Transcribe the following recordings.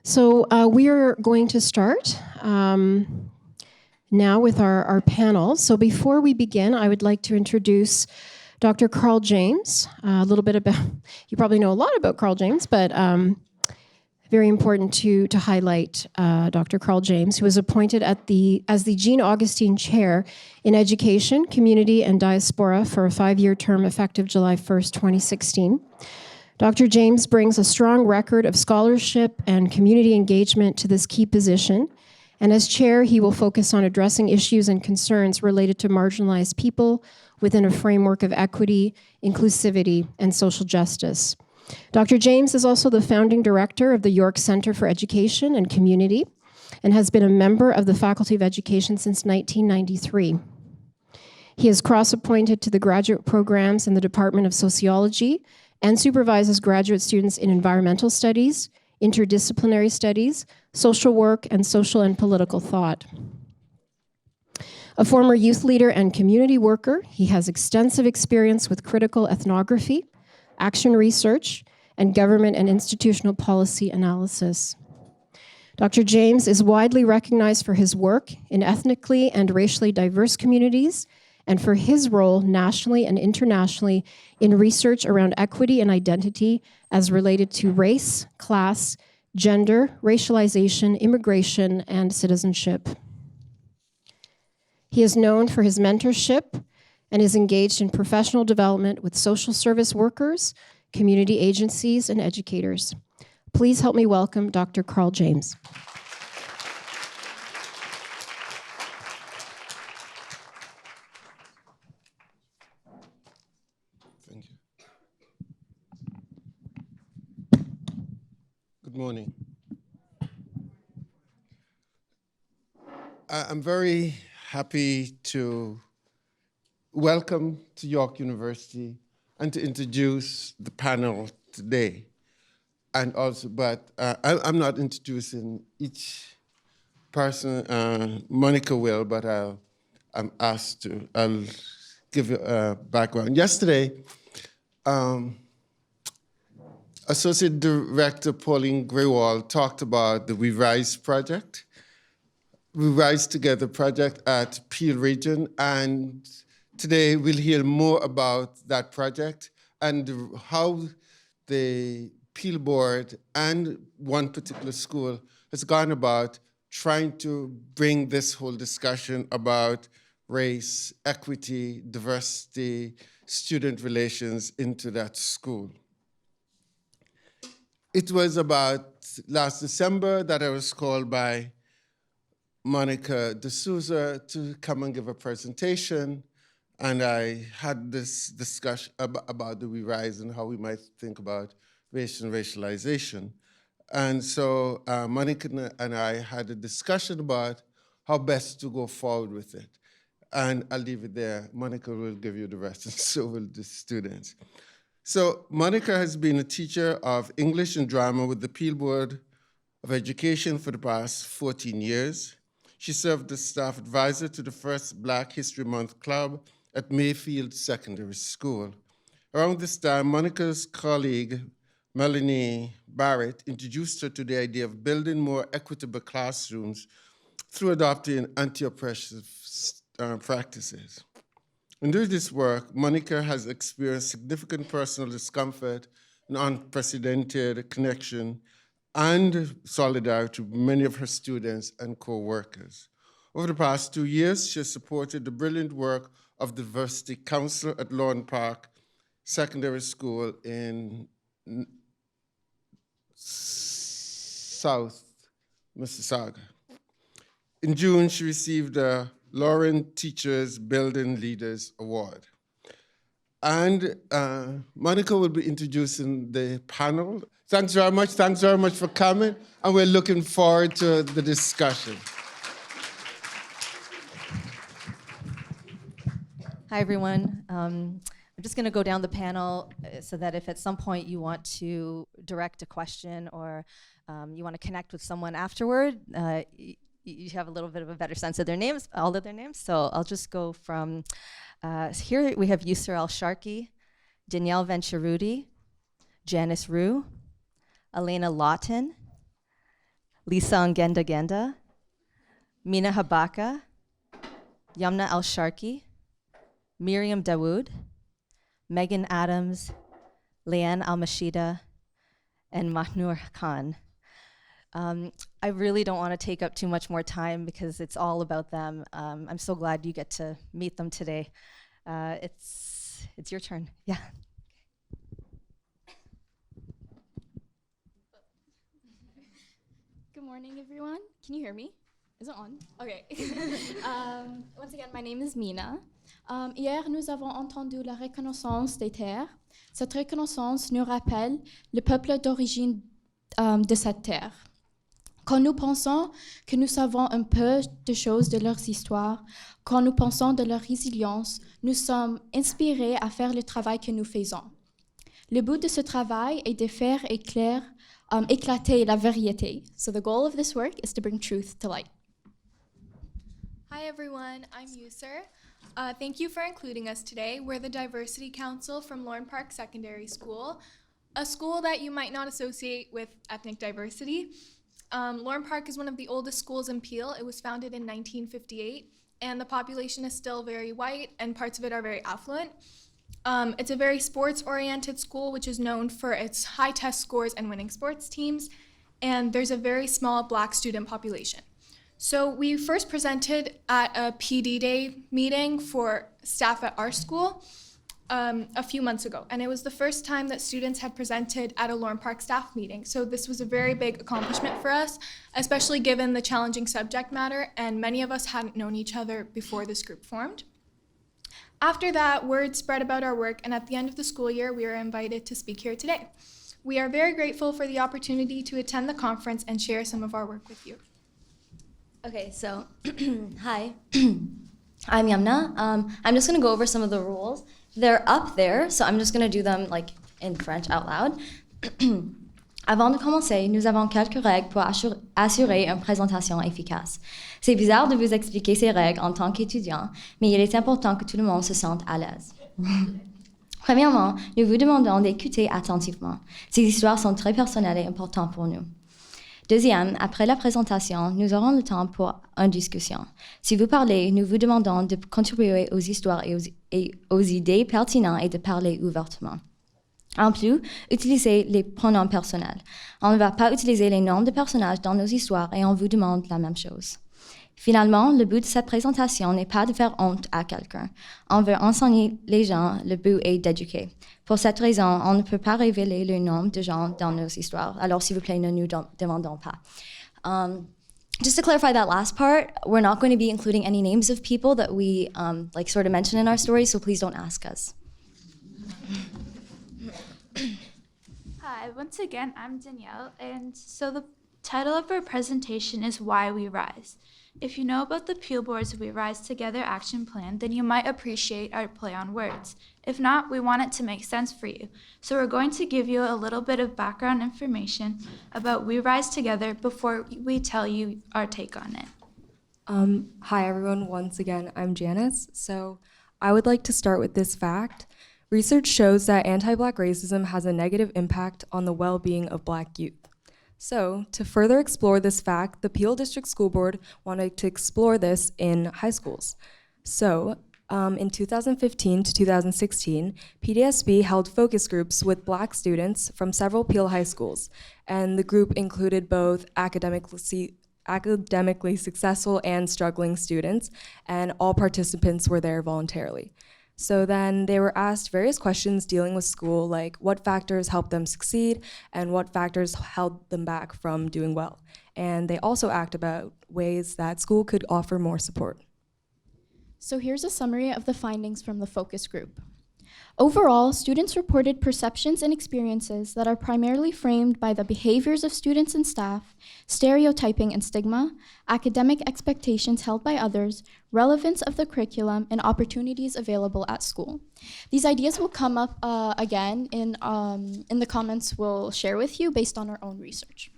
So we are going to start now with our panel. So before we begin, I would like to introduce Dr. Carl James. A little bit about, you probably know a lot about Carl James, but very important to highlight Dr. Carl James, who was appointed as the Jean Augustine Chair in Education, Community, and Diaspora for a 5-year term effective July 1st, 2016. Dr. James brings a strong record of scholarship and community engagement to this key position, and as chair, he will focus on addressing issues and concerns related to marginalized people within a framework of equity, inclusivity, and social justice. Dr. James is also the founding director of the York Center for Education and Community and has been a member of the Faculty of Education since 1993. He is cross-appointed to the graduate programs in the Department of Sociology and supervises graduate students in environmental studies, interdisciplinary studies, social work, and social and political thought. A former youth leader and community worker, he has extensive experience with critical ethnography, action research, and government and institutional policy analysis. Dr. James is widely recognized for his work in ethnically and racially diverse communities and for his role nationally and internationally in research around equity and identity as related to race, class, gender, racialization, immigration, and citizenship. He is known for his mentorship and is engaged in professional development with social service workers, community agencies, and educators. Please help me welcome Dr. Carl James. Thank you. Good morning. I'm very happy to welcome to York University and to introduce the panel today. And also, but I'm not introducing each person, Monica will, but I'm asked to. I'll give you a background. Yesterday, Associate Director Pauline Greywall talked about the We Rise project. We Rise Together project at Peel Region, and today we'll hear more about that project and how the Peel Board and one particular school has gone about trying to bring this whole discussion about race, equity, diversity, student relations into that school. It was about last December that I was called by Monica D'Souza to come and give a presentation, and I had this discussion about the We Rise and how we might think about race and racialization. And so Monica and I had a discussion about how best to go forward with it. And I'll leave it there. Monica will give you the rest, and so will the students. So Monica has been a teacher of English and drama with the Peel Board of Education for the past 14 years. She served as staff advisor to the first Black History Month Club at Mayfield Secondary School. Around this time, Monica's colleague, Melanie Barrett, introduced her to the idea of building more equitable classrooms through adopting anti-oppressive practices. And through this work, Monica has experienced significant personal discomfort and unprecedented connection and solidarity with many of her students and co-workers. Over the past 2 years, she has supported the brilliant work of the Diversity Council at Lawn Park Secondary School in South Mississauga. In June, she received the Lauren Teachers Building Leaders Award. And Monica will be introducing the panel. Thanks very much for coming, and we're looking forward to the discussion. Hi, everyone. I'm just going to go down the panel so that if at some point you want to direct a question or you want to connect with someone afterward, you have a little bit of a better sense of their names, all of their names. So I'll just go from here. We have Yusra Al-Sharki, Danielle Venturuti, Janice Rue, Elena Lawton, Lisa Ngenda Genda, Mina Habaka, Yamna Al-Sharki, Miriam Dawood, Megan Adams, Leanne Al-Mashida, and Mahnur Khan. I really don't want to take up too much more time because it's all about them. I'm so glad you get to meet them today. It's your turn. Yeah. Good morning, everyone. Can you hear me? Is it on? Okay. Once again, my name is Mina. Hier, nous avons entendu la reconnaissance des terres. Cette reconnaissance nous rappelle le peuple d'origine de cette terre. Quand nous pensons que nous savons un peu de choses de leurs histoires, quand nous pensons de leur résilience, nous sommes inspirés à faire le travail que nous faisons. Le but de ce travail est de faire éclater la vérité. So the goal of this work is to bring truth to light. Hi everyone, I'm Yusur. Thank you for including us today. We're the Diversity Council from Lorne Park Secondary School, a school that you might not associate with ethnic diversity. Lorne Park is one of the oldest schools in Peel. It was founded in 1958, and the population is still very white, and parts of it are very affluent. It's a very sports-oriented school, which is known for its high test scores and winning sports teams, and there's a very small Black student population. So we first presented at a PD Day meeting for staff at our school a few months ago, and it was the first time that students had presented at a Lorne Park staff meeting. So this was a very big accomplishment for us, especially given the challenging subject matter, and many of us hadn't known each other before this group formed. After that, word spread about our work, and at the end of the school year, we were invited to speak here today. We are very grateful for the opportunity to attend the conference and share some of our work with you. Okay, so hi, I'm Yamna. I'm just gonna go over some of the rules. They're up there, so I'm just gonna do them like in French out loud. Avant de commencer, nous avons quelques règles pour assurer une présentation efficace. C'est bizarre de vous expliquer ces règles en tant qu'étudiant, mais il est important que tout le monde se sente à l'aise. Premièrement, nous vous demandons d'écouter attentivement. Ces histoires sont très personnelles et importantes pour nous. Deuxième, après la présentation, nous aurons le temps pour une discussion. Si vous parlez, nous vous demandons de contribuer aux histoires et aux idées pertinentes et de parler ouvertement. En plus, utilisez les pronoms personnels. On ne va pas utiliser les noms de personnages dans nos histoires et on vous demande la même chose. Finalement, le but de cette présentation n'est pas de faire honte à quelqu'un. On veut enseigner les gens, le but est d'éduquer. Pour cette raison, on ne peut pas révéler le nom de gens dans nos histoires. Alors, s'il vous plaît, ne nous demandons pas. Just to clarify that last part, we're not going to be including any names of people that we sort of mention in our stories, so please don't ask us. Hi, once again, I'm Danielle, and so the title of our presentation is Why We Rise. If you know about the Peel Board's We Rise Together action plan, then you might appreciate our play on words. If not, we want it to make sense for you. So we're going to give you a little bit of background information about We Rise Together before we tell you our take on it. Hi everyone, once again, I'm Janice. So I would like to start with this fact. Research shows that anti-Black racism has a negative impact on the well-being of Black youth. So, to further explore this fact, the Peel District School Board wanted to explore this in high schools. So, in 2015 to 2016, PDSB held focus groups with Black students from several Peel high schools, and the group included both academically successful and struggling students, and all participants were there voluntarily. So then they were asked various questions dealing with school, like what factors helped them succeed and what factors held them back from doing well. And they also asked about ways that school could offer more support. So here's a summary of the findings from the focus group. Overall, students reported perceptions and experiences that are primarily framed by the behaviors of students and staff, stereotyping and stigma, academic expectations held by others, relevance of the curriculum, and opportunities available at school. These ideas will come up again in the comments we'll share with you based on our own research.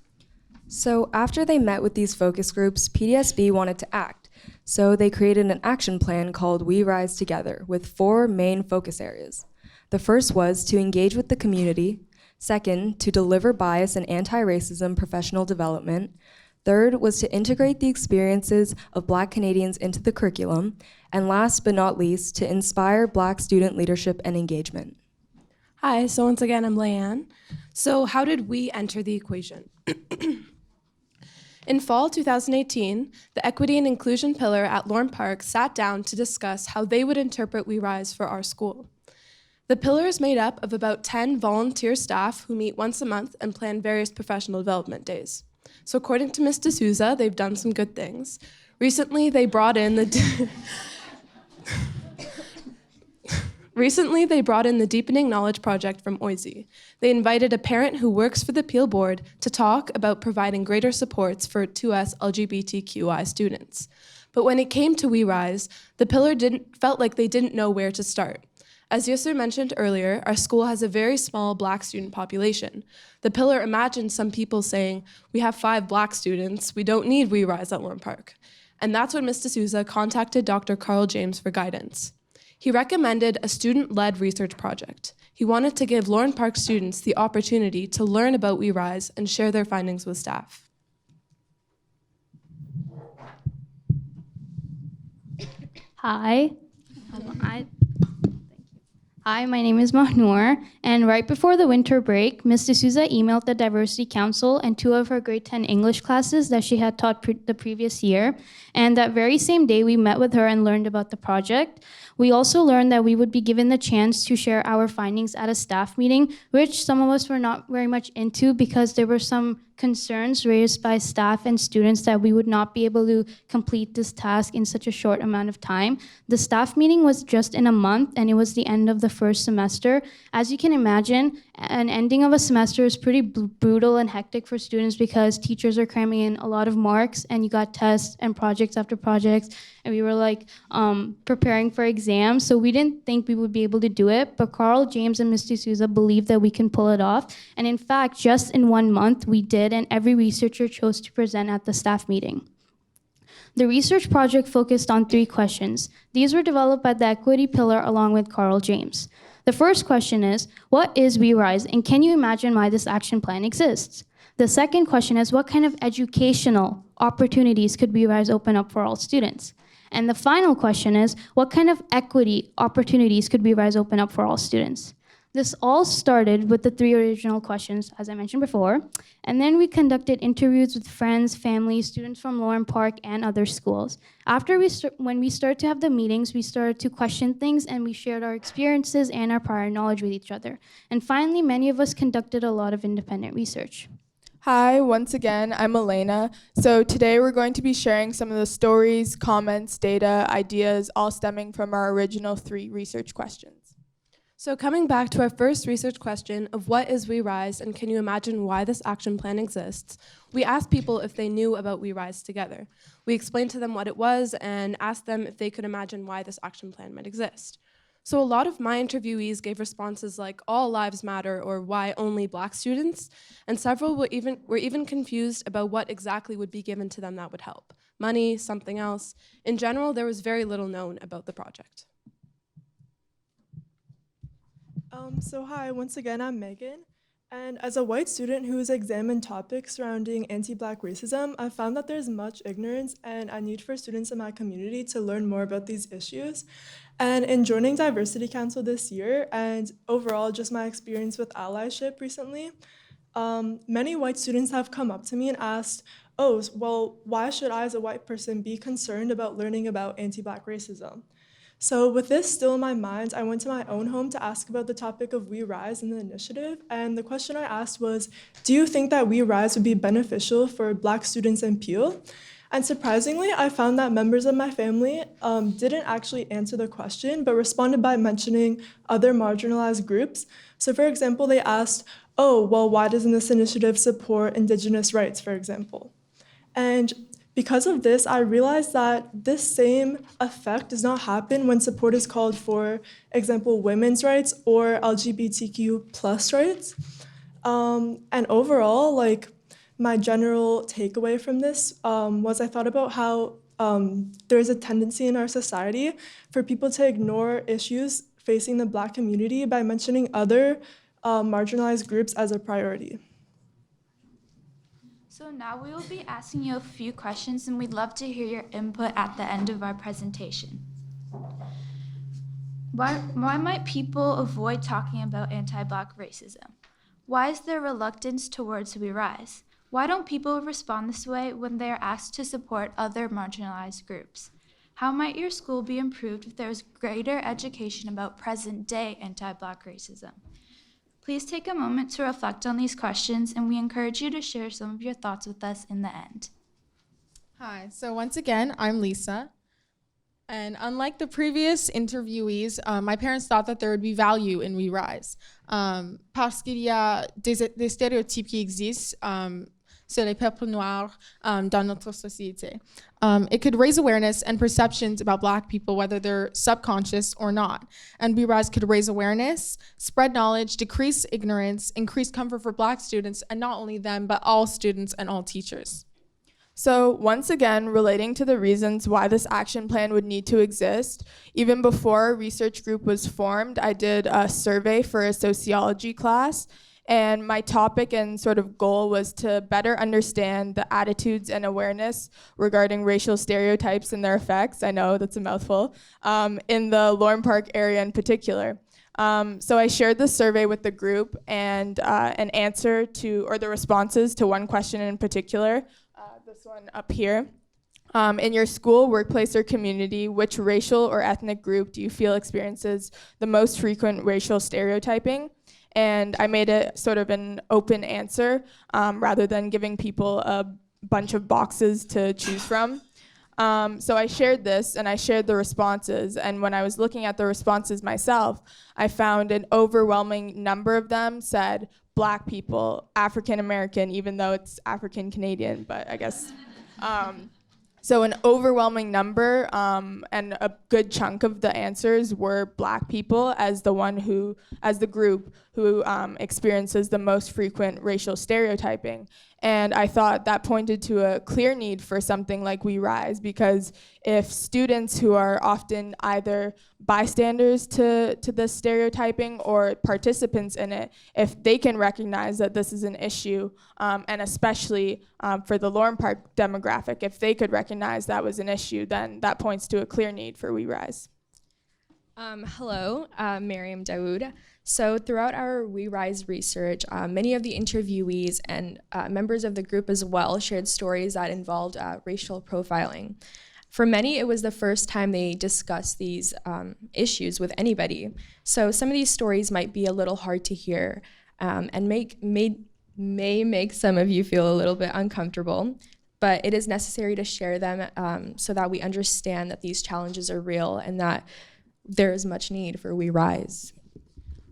So after they met with these focus groups, PDSB wanted to act. So they created an action plan called We Rise Together with 4 main focus areas. The first was to engage with the community. Second, to deliver bias and anti-racism professional development. Third was to integrate the experiences of Black Canadians into the curriculum. And last but not least, to inspire Black student leadership and engagement. Hi, so once again, I'm Leanne. So how did we enter the equation? In fall 2018, the Equity and Inclusion Pillar at Lorne Park sat down to discuss how they would interpret We Rise for our school. The pillar is made up of about 10 volunteer staff who meet once a month and plan various professional development days. So according to Ms. D'Souza, they've done some good things. Recently, they brought in the Deepening Knowledge Project from OISE. They invited a parent who works for the Peel Board to talk about providing greater supports for 2S LGBTQI students. But when it came to We Rise, the pillar felt like they didn't know where to start. As Yusser mentioned earlier, our school has a very small Black student population. The pillar imagined some people saying, we have 5 Black students, we don't need We Rise at Lorne Park. And that's when Ms. D'Souza contacted Dr. Carl James for guidance. He recommended a student-led research project. He wanted to give Lorne Park students the opportunity to learn about We Rise and share their findings with staff. Hi. Hi, my name is Mahnur, and right before the winter break, Ms. D'Souza emailed the Diversity Council and 2 of her grade 10 English classes that she had taught the previous year, and that very same day we met with her and learned about the project. We also learned that we would be given the chance to share our findings at a staff meeting, which some of us were not very much into because there were some concerns raised by staff and students that we would not be able to complete this task in such a short amount of time. The staff meeting was just in a month, and it was the end of the first semester. As you can imagine, an ending of a semester is pretty brutal and hectic for students because teachers are cramming in a lot of marks, and you got tests and projects after projects, and we were like preparing for exams, so we didn't think we would be able to do it, but Carl, James, and Ms. D'Souza believed that we can pull it off, and in fact, just in 1 month, we did, and every researcher chose to present at the staff meeting. The research project focused on 3 questions. These were developed by the Equity Pillar along with Carl James. The first question is, what is We Rise, and can you imagine why this action plan exists? The second question is, what kind of educational opportunities could We Rise open up for all students? And the final question is, what kind of equity opportunities could We Rise open up for all students? This all started with the 3 original questions, as I mentioned before, and then we conducted interviews with friends, family, students from Lorne Park, and other schools. After when we started to have the meetings, we started to question things, and we shared our experiences and our prior knowledge with each other. And finally, many of us conducted a lot of independent research. Hi, once again, I'm Elena. So today we're going to be sharing some of the stories, comments, data, ideas, all stemming from our original 3 research questions. So coming back to our first research question of what is We Rise and can you imagine why this action plan exists, we asked people if they knew about We Rise together. We explained to them what it was and asked them if they could imagine why this action plan might exist. So a lot of my interviewees gave responses like all lives matter or why only Black students, and several were even confused about what exactly would be given to them that would help. Money, something else. In general, there was very little known about the project. So hi, once again, I'm Megan. And as a white student who has examined topics surrounding anti-Black racism, I found that there's much ignorance and a need for students in my community to learn more about these issues. And in joining Diversity Council this year, and overall just my experience with allyship recently, many white students have come up to me and asked, oh, well, why should I as a white person be concerned about learning about anti-Black racism? So with this still in my mind, I went to my own home to ask about the topic of We Rise in the initiative, and the question I asked was, do you think that We Rise would be beneficial for Black students in Peel? And surprisingly, I found that members of my family didn't actually answer the question, but responded by mentioning other marginalized groups. So for example, they asked, oh, well, why doesn't this initiative support Indigenous rights, for example? And because of this, I realized that this same effect does not happen when support is called for example, women's rights or LGBTQ plus rights. And overall, like my general takeaway from this was I thought about how there is a tendency in our society for people to ignore issues facing the Black community by mentioning other marginalized groups as a priority. So now we will be asking you a few questions, and we'd love to hear your input at the end of our presentation. Why might people avoid talking about anti-Black racism? Why is there reluctance towards We Rise? Why don't people respond this way when they are asked to support other marginalized groups? How might your school be improved if there was greater education about present-day anti-Black racism? Please take a moment to reflect on these questions, and we encourage you to share some of your thoughts with us in the end. Hi, so once again, I'm Lisa. And unlike the previous interviewees, my parents thought that there would be value in We Rise. Parce qu'il y a des stéréotypes qui existent sur les peuples noirs dans notre société. It could raise awareness and perceptions about Black people, whether they're subconscious or not. And We Rise could raise awareness, spread knowledge, decrease ignorance, increase comfort for Black students, and not only them, but all students and all teachers. So once again, relating to the reasons why this action plan would need to exist, even before our research group was formed, I did a survey for a sociology class, and my topic and sort of goal was to better understand the attitudes and awareness regarding racial stereotypes and their effects, I know that's a mouthful, in the Lorne Park area in particular. So I shared the survey with the group, and an answer to, or the responses to one question in particular, this one up here. In your school, workplace, or community, which racial or ethnic group do you feel experiences the most frequent racial stereotyping? And I made it sort of an open answer rather than giving people a bunch of boxes to choose from. So I shared this, and I shared the responses, and when I was looking at the responses myself, I found an overwhelming number of them said Black people, African American, even though it's African Canadian, but I guess. So an overwhelming number and a good chunk of the answers were Black people as the group who experiences the most frequent racial stereotyping. And I thought that pointed to a clear need for something like We Rise, because if students who are often either bystanders to this stereotyping or participants in it, if they can recognize that this is an issue, and especially for the Lorne Park demographic, if they could recognize that was an issue, then that points to a clear need for We Rise. Hello, Miriam Daoud. So throughout our We Rise research, many of the interviewees and members of the group as well shared stories that involved racial profiling. For many, it was the first time they discussed these issues with anybody. So some of these stories might be a little hard to hear and may make some of you feel a little bit uncomfortable, but it is necessary to share them so that we understand that these challenges are real and that there is much need for We Rise.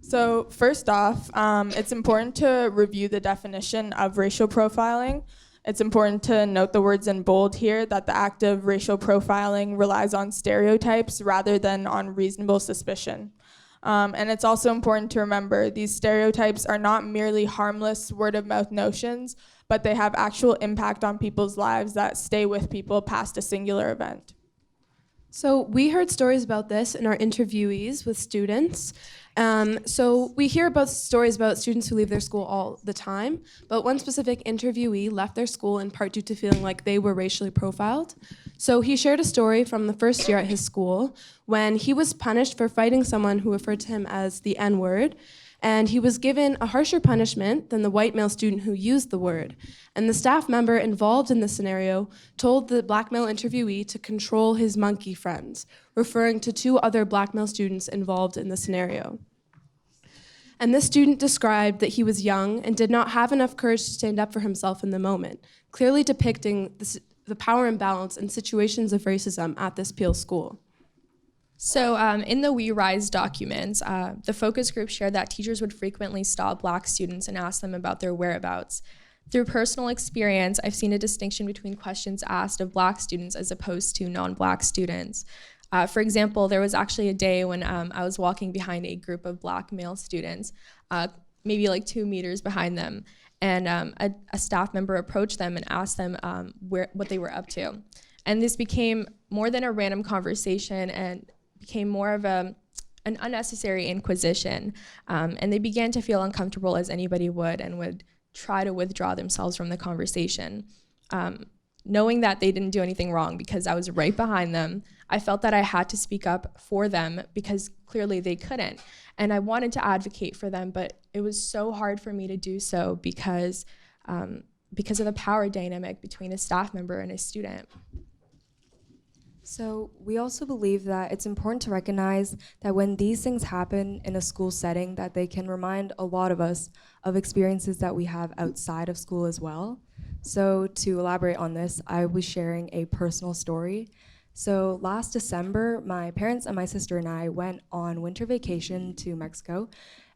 So first off, it's important to review the definition of racial profiling. It's important to note the words in bold here that the act of racial profiling relies on stereotypes rather than on reasonable suspicion. And it's also important to remember these stereotypes are not merely harmless word-of-mouth notions, but they have actual impact on people's lives that stay with people past a singular event. So we heard stories about this in our interviewees with students. So we hear about stories about students who leave their school all the time, but one specific interviewee left their school in part due to feeling like they were racially profiled. So he shared a story from the first year at his school when he was punished for fighting someone who referred to him as the N-word, and he was given a harsher punishment than the white male student who used the word. And the staff member involved in the scenario told the Black male interviewee to control his monkey friends, referring to two other Black male students involved in the scenario. And this student described that he was young and did not have enough courage to stand up for himself in the moment, clearly depicting the power imbalance and situations of racism at this Peel school. So in the We Rise documents, the focus group shared that teachers would frequently stop Black students and ask them about their whereabouts. Through personal experience, I've seen a distinction between questions asked of Black students as opposed to non-Black students. For example, there was actually a day when I was walking behind a group of Black male students, maybe like 2 meters behind them, and a staff member approached them and asked them what they were up to. And this became more than a random conversation and became more of an unnecessary inquisition. And they began to feel uncomfortable as anybody would and would try to withdraw themselves from the conversation. Knowing that they didn't do anything wrong because I was right behind them, I felt that I had to speak up for them because clearly they couldn't. And I wanted to advocate for them, but it was so hard for me to do so because of the power dynamic between a staff member and a student. So we also believe that it's important to recognize that when these things happen in a school setting, that they can remind a lot of us of experiences that we have outside of school as well. So to elaborate on this, I was sharing a personal story. So last December, my parents and my sister and I went on winter vacation to Mexico,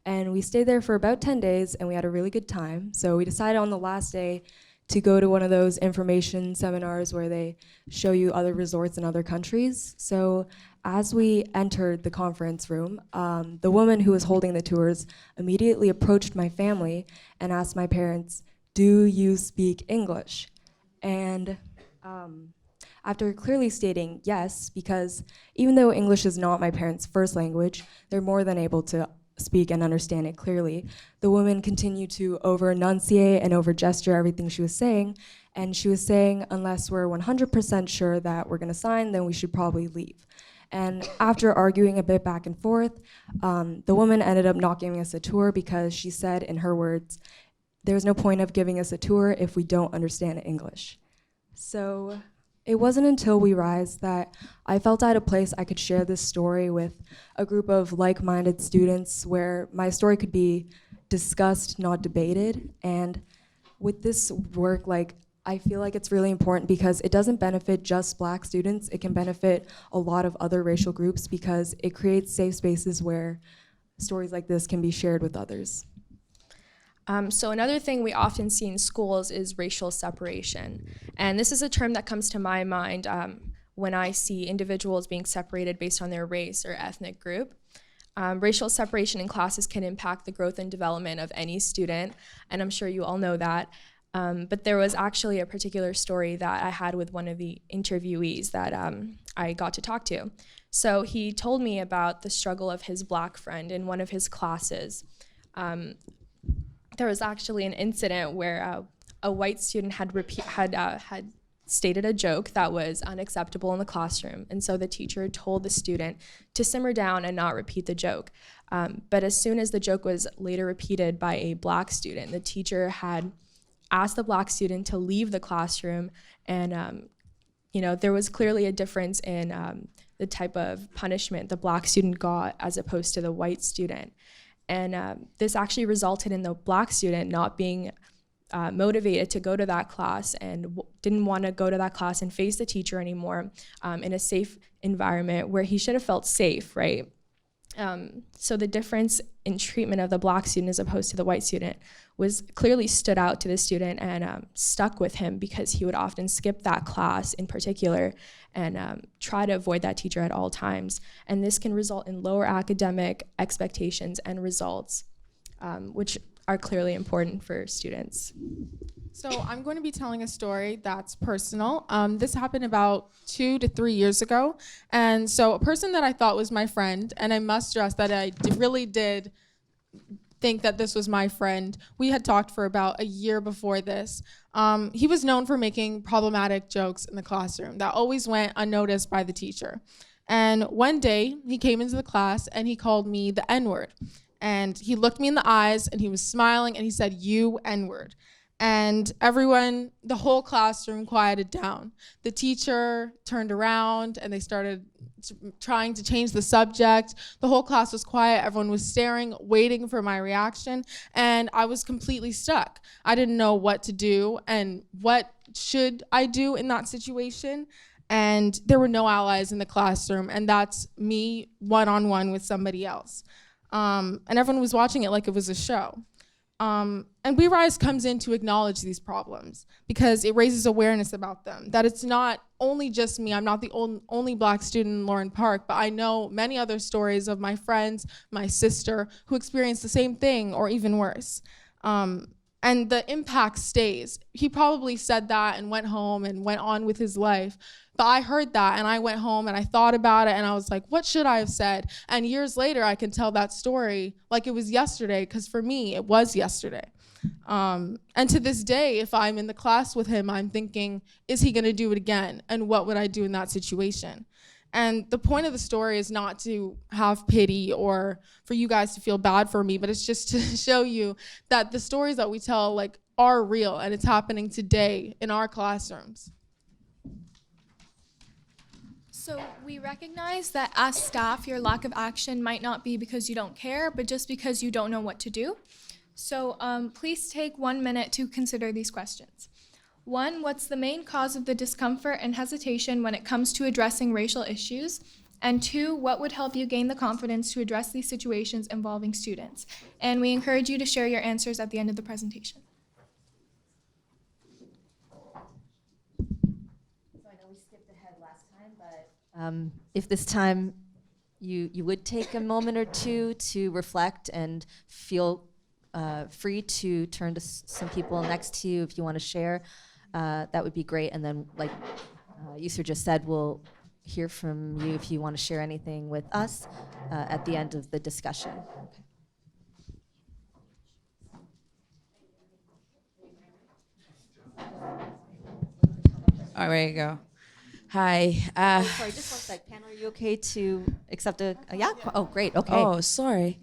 and we stayed there for about 10 days, and we had a really good time. So we decided on the last day to go to one of those information seminars where they show you other resorts in other countries. So as we entered the conference room, the woman who was holding the tours immediately approached my family and asked my parents, "Do you speak English?" And after clearly stating yes, because even though English is not my parents' first language, they're more than able to speak and understand it clearly, the woman continued to over-enunciate and over-gesture everything she was saying, and she was saying, unless we're 100% sure that we're gonna sign, then we should probably leave. And after arguing a bit back and forth, the woman ended up not giving us a tour because she said, in her words, "There's no point of giving us a tour if we don't understand English." So it wasn't until we Rise that I felt at a place I could share this story with a group of like-minded students where my story could be discussed, not debated. And with this work, I feel like it's really important because it doesn't benefit just Black students. It can benefit a lot of other racial groups because it creates safe spaces where stories like this can be shared with others. So another thing we often see in schools is racial separation. And this is a term that comes to my mind when I see individuals being separated based on their race or ethnic group. Racial separation in classes can impact the growth and development of any student, and I'm sure you all know that. But there was actually a particular story that I had with one of the interviewees that I got to talk to. So he told me about the struggle of his Black friend in one of his classes. There was actually an incident where a white student had stated a joke that was unacceptable in the classroom, and so the teacher told the student to simmer down and not repeat the joke. But as soon as the joke was later repeated by a Black student, the teacher had asked the Black student to leave the classroom, and there was clearly a difference in the type of punishment the Black student got as opposed to the white student. And this actually resulted in the Black student not being motivated to go to that class and didn't want to go to that class and face the teacher anymore in a safe environment where he should have felt safe, right? So the difference in treatment of the Black student as opposed to the white student was clearly stood out to the student and stuck with him because he would often skip that class in particular and try to avoid that teacher at all times. And this can result in lower academic expectations and results, which are clearly important for students. So I'm going to be telling a story that's personal. This happened about 2 to 3 years ago. And so a person that I thought was my friend, and I must stress that I really did think that this was my friend. We had talked for about a year before this. He was known for making problematic jokes in the classroom that always went unnoticed by the teacher. And one day he came into the class and he called me the N-word. And he looked me in the eyes and he was smiling and he said, "You N-word." And everyone, the whole classroom quieted down. The teacher turned around and they started trying to change the subject. The whole class was quiet. Everyone was staring, waiting for my reaction. And I was completely stuck. I didn't know what to do and what should I do in that situation. And there were no allies in the classroom. And that's me one-on-one with somebody else. And everyone was watching it like it was a show. And We Rise comes in to acknowledge these problems because it raises awareness about them, that it's not only just me. I'm not the only Black student in Lauren Park, but I know many other stories of my friends, my sister, who experienced the same thing or even worse. And the impact stays. He probably said that and went home and went on with his life. But I heard that and I went home and I thought about it and I was like, what should I have said? And years later, I can tell that story like it was yesterday, because for me, it was yesterday. And to this day, if I'm in the class with him, I'm thinking, is he gonna do it again? And what would I do in that situation? And the point of the story is not to have pity or for you guys to feel bad for me, but it's just to show you that the stories that we tell like are real and it's happening today in our classrooms. So we recognize that as staff, your lack of action might not be because you don't care, but just because you don't know what to do. So please take 1 minute to consider these questions. 1, what's the main cause of the discomfort and hesitation when it comes to addressing racial issues? And 2, what would help you gain the confidence to address these situations involving students? And we encourage you to share your answers at the end of the presentation. If this time you would take a moment or two to reflect and feel free to turn to some people next to you if you want to share, that would be great. And then, like Yusur just said, we'll hear from you if you want to share anything with us at the end of the discussion. Okay. All right, you go. Hi. Sorry, just one sec. Panel, are you okay to accept a yeah? Oh, great. Okay. Oh, sorry.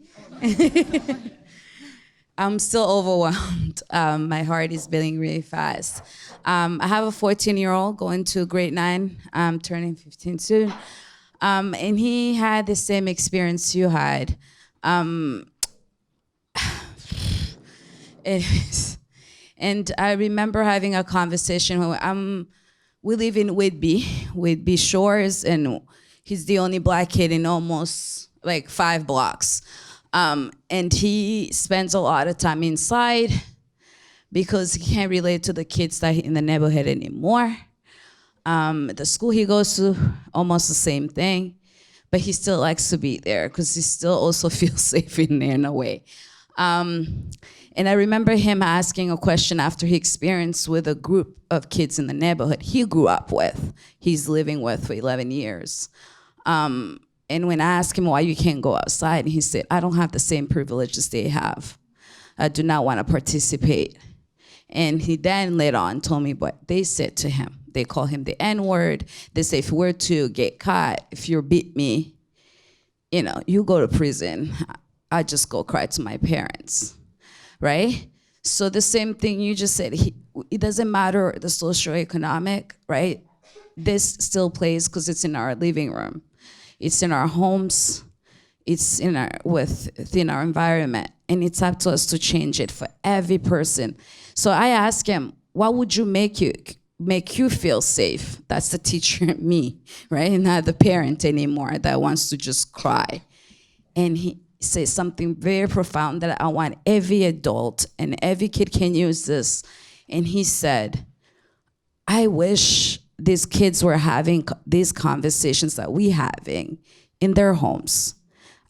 I'm still overwhelmed. My heart is beating really fast. I have a 14-year-old going to grade 9. I'm turning 15 soon. And he had the same experience you had. And I remember having a conversation where we live in Whitby Shores, and he's the only black kid in almost like 5 blocks. And he spends a lot of time inside because he can't relate to the kids that in the neighborhood anymore. The school he goes to, almost the same thing, but he still likes to be there because he still also feels safe in there in a way. And I remember him asking a question after he experienced with a group of kids in the neighborhood he grew up with, he's living with for 11 years. And when I asked him why you can't go outside, he said, I don't have the same privileges they have. I do not want to participate. And he then later on told me what they said to him. They call him the N-word. They say, if we're to get caught, if you beat me, you go to prison. I just go cry to my parents, right? So the same thing you just said, it doesn't matter the socioeconomic, right? This still plays because it's in our living room. It's in our homes. It's within our environment. And it's up to us to change it for every person. So I asked him, what would you make you feel safe? That's the teacher in me, right? Not the parent anymore that wants to just cry. And he says something very profound that I want every adult and every kid can use this. And he said, I wish these kids were having these conversations that we're having in their homes.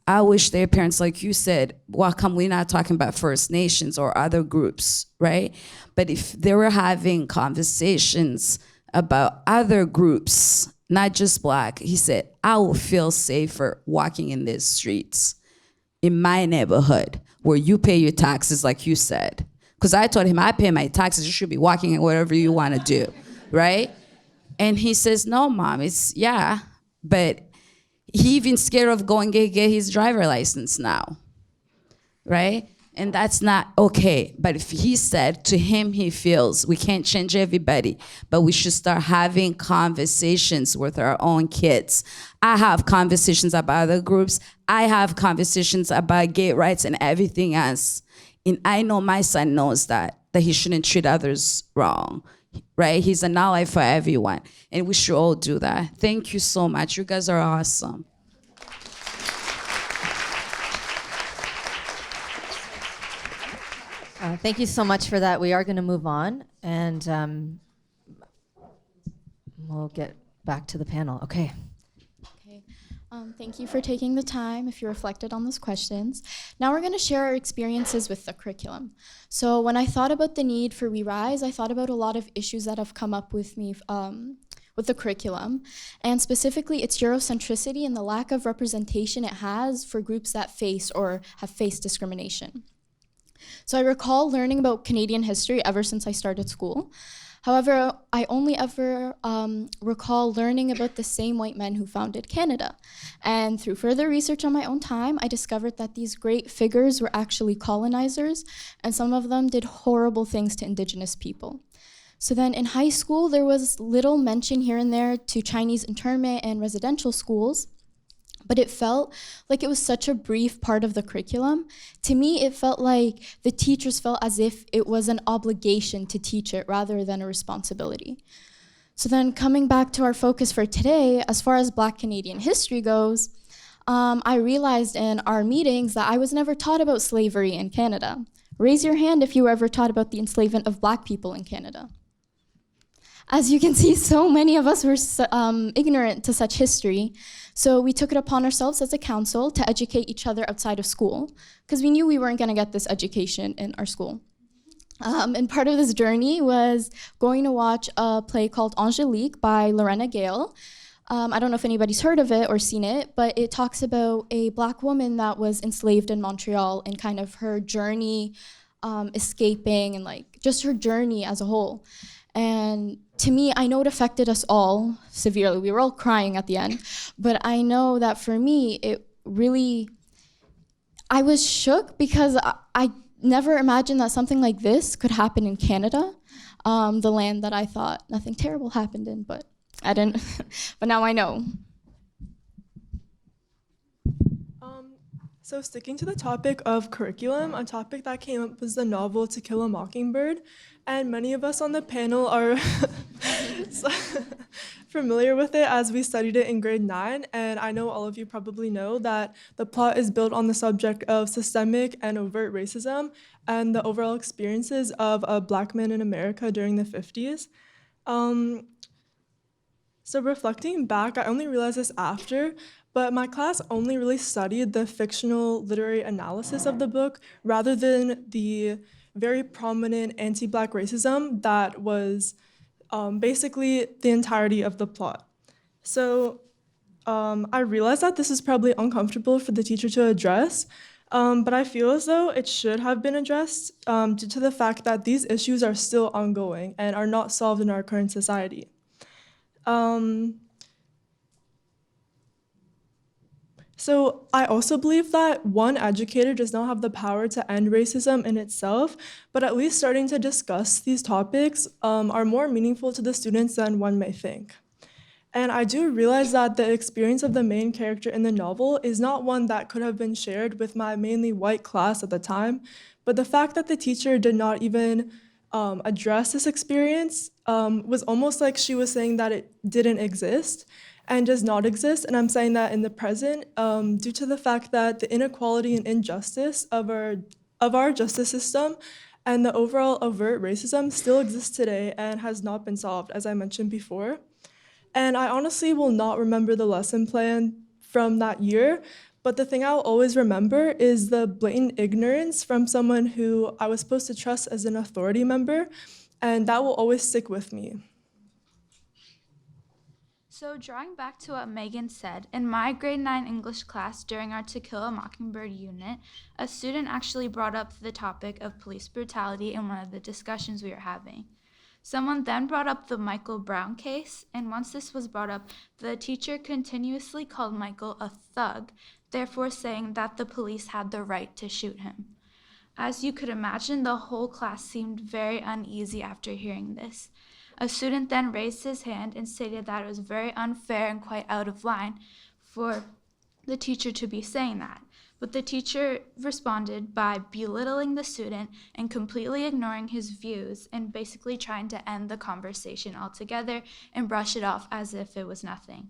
I wish their parents, like you said, well, come, we're not talking about First Nations or other groups, right? But if they were having conversations about other groups, not just Black, he said, I will feel safer walking in these streets in my neighborhood where you pay your taxes, like you said. Because I told him, I pay my taxes, you should be walking in whatever you want to do, right? And he says, no, Mom, but he even scared of going get his driver license now, right? And that's not okay. But if he said to him, he feels we can't change everybody, but we should start having conversations with our own kids. I have conversations about other groups. I have conversations about gay rights and everything else. And I know my son knows that he shouldn't treat others wrong, right? He's an ally for everyone. And we should all do that. Thank you so much. You guys are awesome. Thank you so much for that. We are going to move on, and we'll get back to the panel. Okay. Thank you for taking the time if you reflected on those questions. Now we're going to share our experiences with the curriculum. So when I thought about the need for We Rise, I thought about a lot of issues that have come up with me with the curriculum, and specifically its Eurocentricity and the lack of representation it has for groups that face or have faced discrimination. So I recall learning about Canadian history ever since I started school. However, I only ever recall learning about the same white men who founded Canada. And through further research on my own time, I discovered that these great figures were actually colonizers, and some of them did horrible things to Indigenous people. So then in high school, there was little mention here and there to Chinese internment and residential schools, but it felt like it was such a brief part of the curriculum. To me, it felt like the teachers felt as if it was an obligation to teach it rather than a responsibility. So then coming back to our focus for today, as far as Black Canadian history goes, I realized in our meetings that I was never taught about slavery in Canada. Raise your hand if you were ever taught about the enslavement of Black people in Canada. As you can see, so many of us were ignorant to such history, so we took it upon ourselves as a council to educate each other outside of school, because we knew we weren't going to get this education in our school. And part of this journey was going to watch a play called Angelique by Lorena Gale. I don't know if anybody's heard of it or seen it, but it talks about a Black woman that was enslaved in Montreal and kind of her journey escaping and like just her journey as a whole. And to me, I know it affected us all severely. We were all crying at the end. But I know that for me, it really, I was shook because I never imagined that something like this could happen in Canada, the land that I thought nothing terrible happened in, but I didn't. But now I know. So sticking to the topic of curriculum, a topic that came up was the novel To Kill a Mockingbird. And many of us on the panel are familiar with it as we studied it in grade 9. And I know all of you probably know that the plot is built on the subject of systemic and overt racism and the overall experiences of Black men in America during the 50s. So reflecting back, I only realized this after, but my class only really studied the fictional literary analysis of the book rather than the very prominent anti-Black racism that was basically the entirety of the plot. So I realized that this is probably uncomfortable for the teacher to address, but I feel as though it should have been addressed due to the fact that these issues are still ongoing and are not solved in our current society. So I also believe that one educator does not have the power to end racism in itself, but at least starting to discuss these topics are more meaningful to the students than one may think. And I do realize that the experience of the main character in the novel is not one that could have been shared with my mainly white class at the time, but the fact that the teacher did not even address this experience was almost like she was saying that it didn't exist and does not exist. And I'm saying that in the present due to the fact that the inequality and injustice of our justice system and the overall overt racism still exists today and has not been solved, as I mentioned before. And I honestly will not remember the lesson plan from that year, but the thing I'll always remember is the blatant ignorance from someone who I was supposed to trust as an authority member, and that will always stick with me. So drawing back to what Megan said, in my grade 9 English class during our To Kill a Mockingbird unit, a student actually brought up the topic of police brutality in one of the discussions we were having. Someone then brought up the Michael Brown case, and once this was brought up, the teacher continuously called Michael a thug, therefore saying that the police had the right to shoot him. As you could imagine, the whole class seemed very uneasy after hearing this. A student then raised his hand and stated that it was very unfair and quite out of line for the teacher to be saying that. But the teacher responded by belittling the student and completely ignoring his views and basically trying to end the conversation altogether and brush it off as if it was nothing.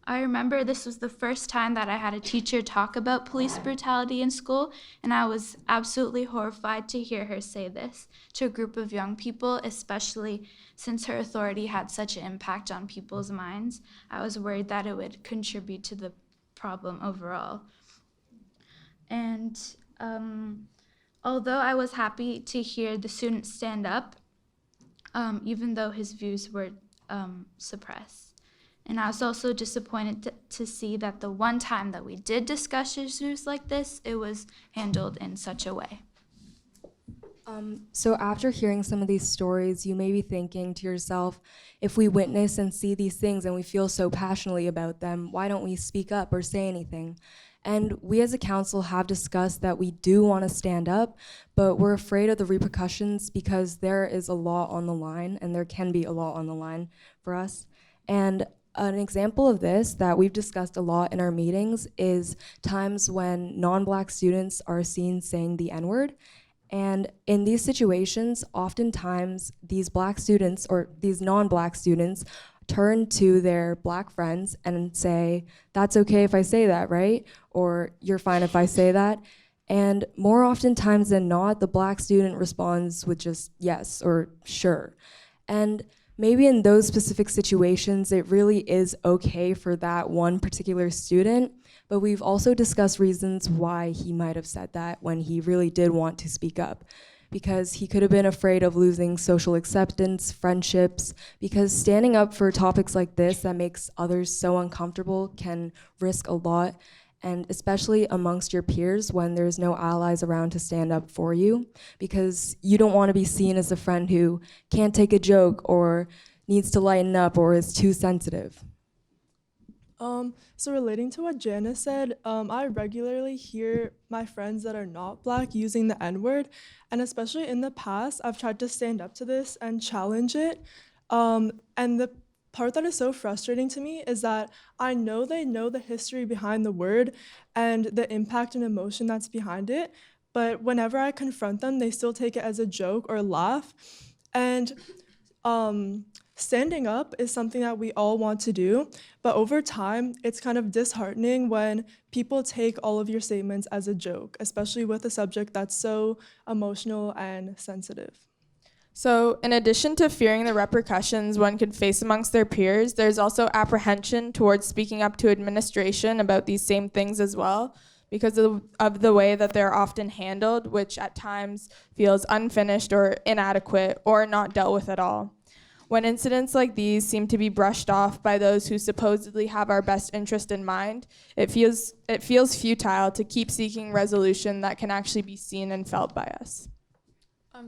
I remember this was the first time that I had a teacher talk about police brutality in school, and I was absolutely horrified to hear her say this to a group of young people, especially since her authority had such an impact on people's minds. I was worried that it would contribute to the problem overall. And although I was happy to hear the student stand up, even though his views were suppressed. And I was also disappointed to see that the one time that we did discuss issues like this, it was handled in such a way. So after hearing some of these stories, you may be thinking to yourself, if we witness and see these things and we feel so passionately about them, why don't we speak up or say anything? And we as a council have discussed that we do want to stand up, but we're afraid of the repercussions because there is a law on the line, and there can be a law on the line for us. And an example of this that we've discussed a lot in our meetings is times when non-Black students are seen saying the N-word. And in these situations, oftentimes these Black students or these non-Black students turn to their Black friends and say, that's okay if I say that, right? Or you're fine if I say that. And more oftentimes than not, the Black student responds with just yes or sure. And maybe in those specific situations, it really is okay for that one particular student, but we've also discussed reasons why he might have said that when he really did want to speak up. Because he could have been afraid of losing social acceptance, friendships, because standing up for topics like this that makes others so uncomfortable can risk a lot, and especially amongst your peers when there's no allies around to stand up for you, because you don't want to be seen as a friend who can't take a joke or needs to lighten up or is too sensitive. So relating to what Janice said, I regularly hear my friends that are not Black using the N-word, and especially in the past, I've tried to stand up to this and challenge it. And the part that is so frustrating to me is that I know they know the history behind the word and the impact and emotion that's behind it, but whenever I confront them, they still take it as a joke or laugh. And standing up is something that we all want to do, but over time, it's kind of disheartening when people take all of your statements as a joke, especially with a subject that's so emotional and sensitive. So, in addition to fearing the repercussions one could face amongst their peers, there's also apprehension towards speaking up to administration about these same things as well, because of the way that they're often handled, which at times feels unfinished or inadequate or not dealt with at all. When incidents like these seem to be brushed off by those who supposedly have our best interest in mind, it feels futile to keep seeking resolution that can actually be seen and felt by us.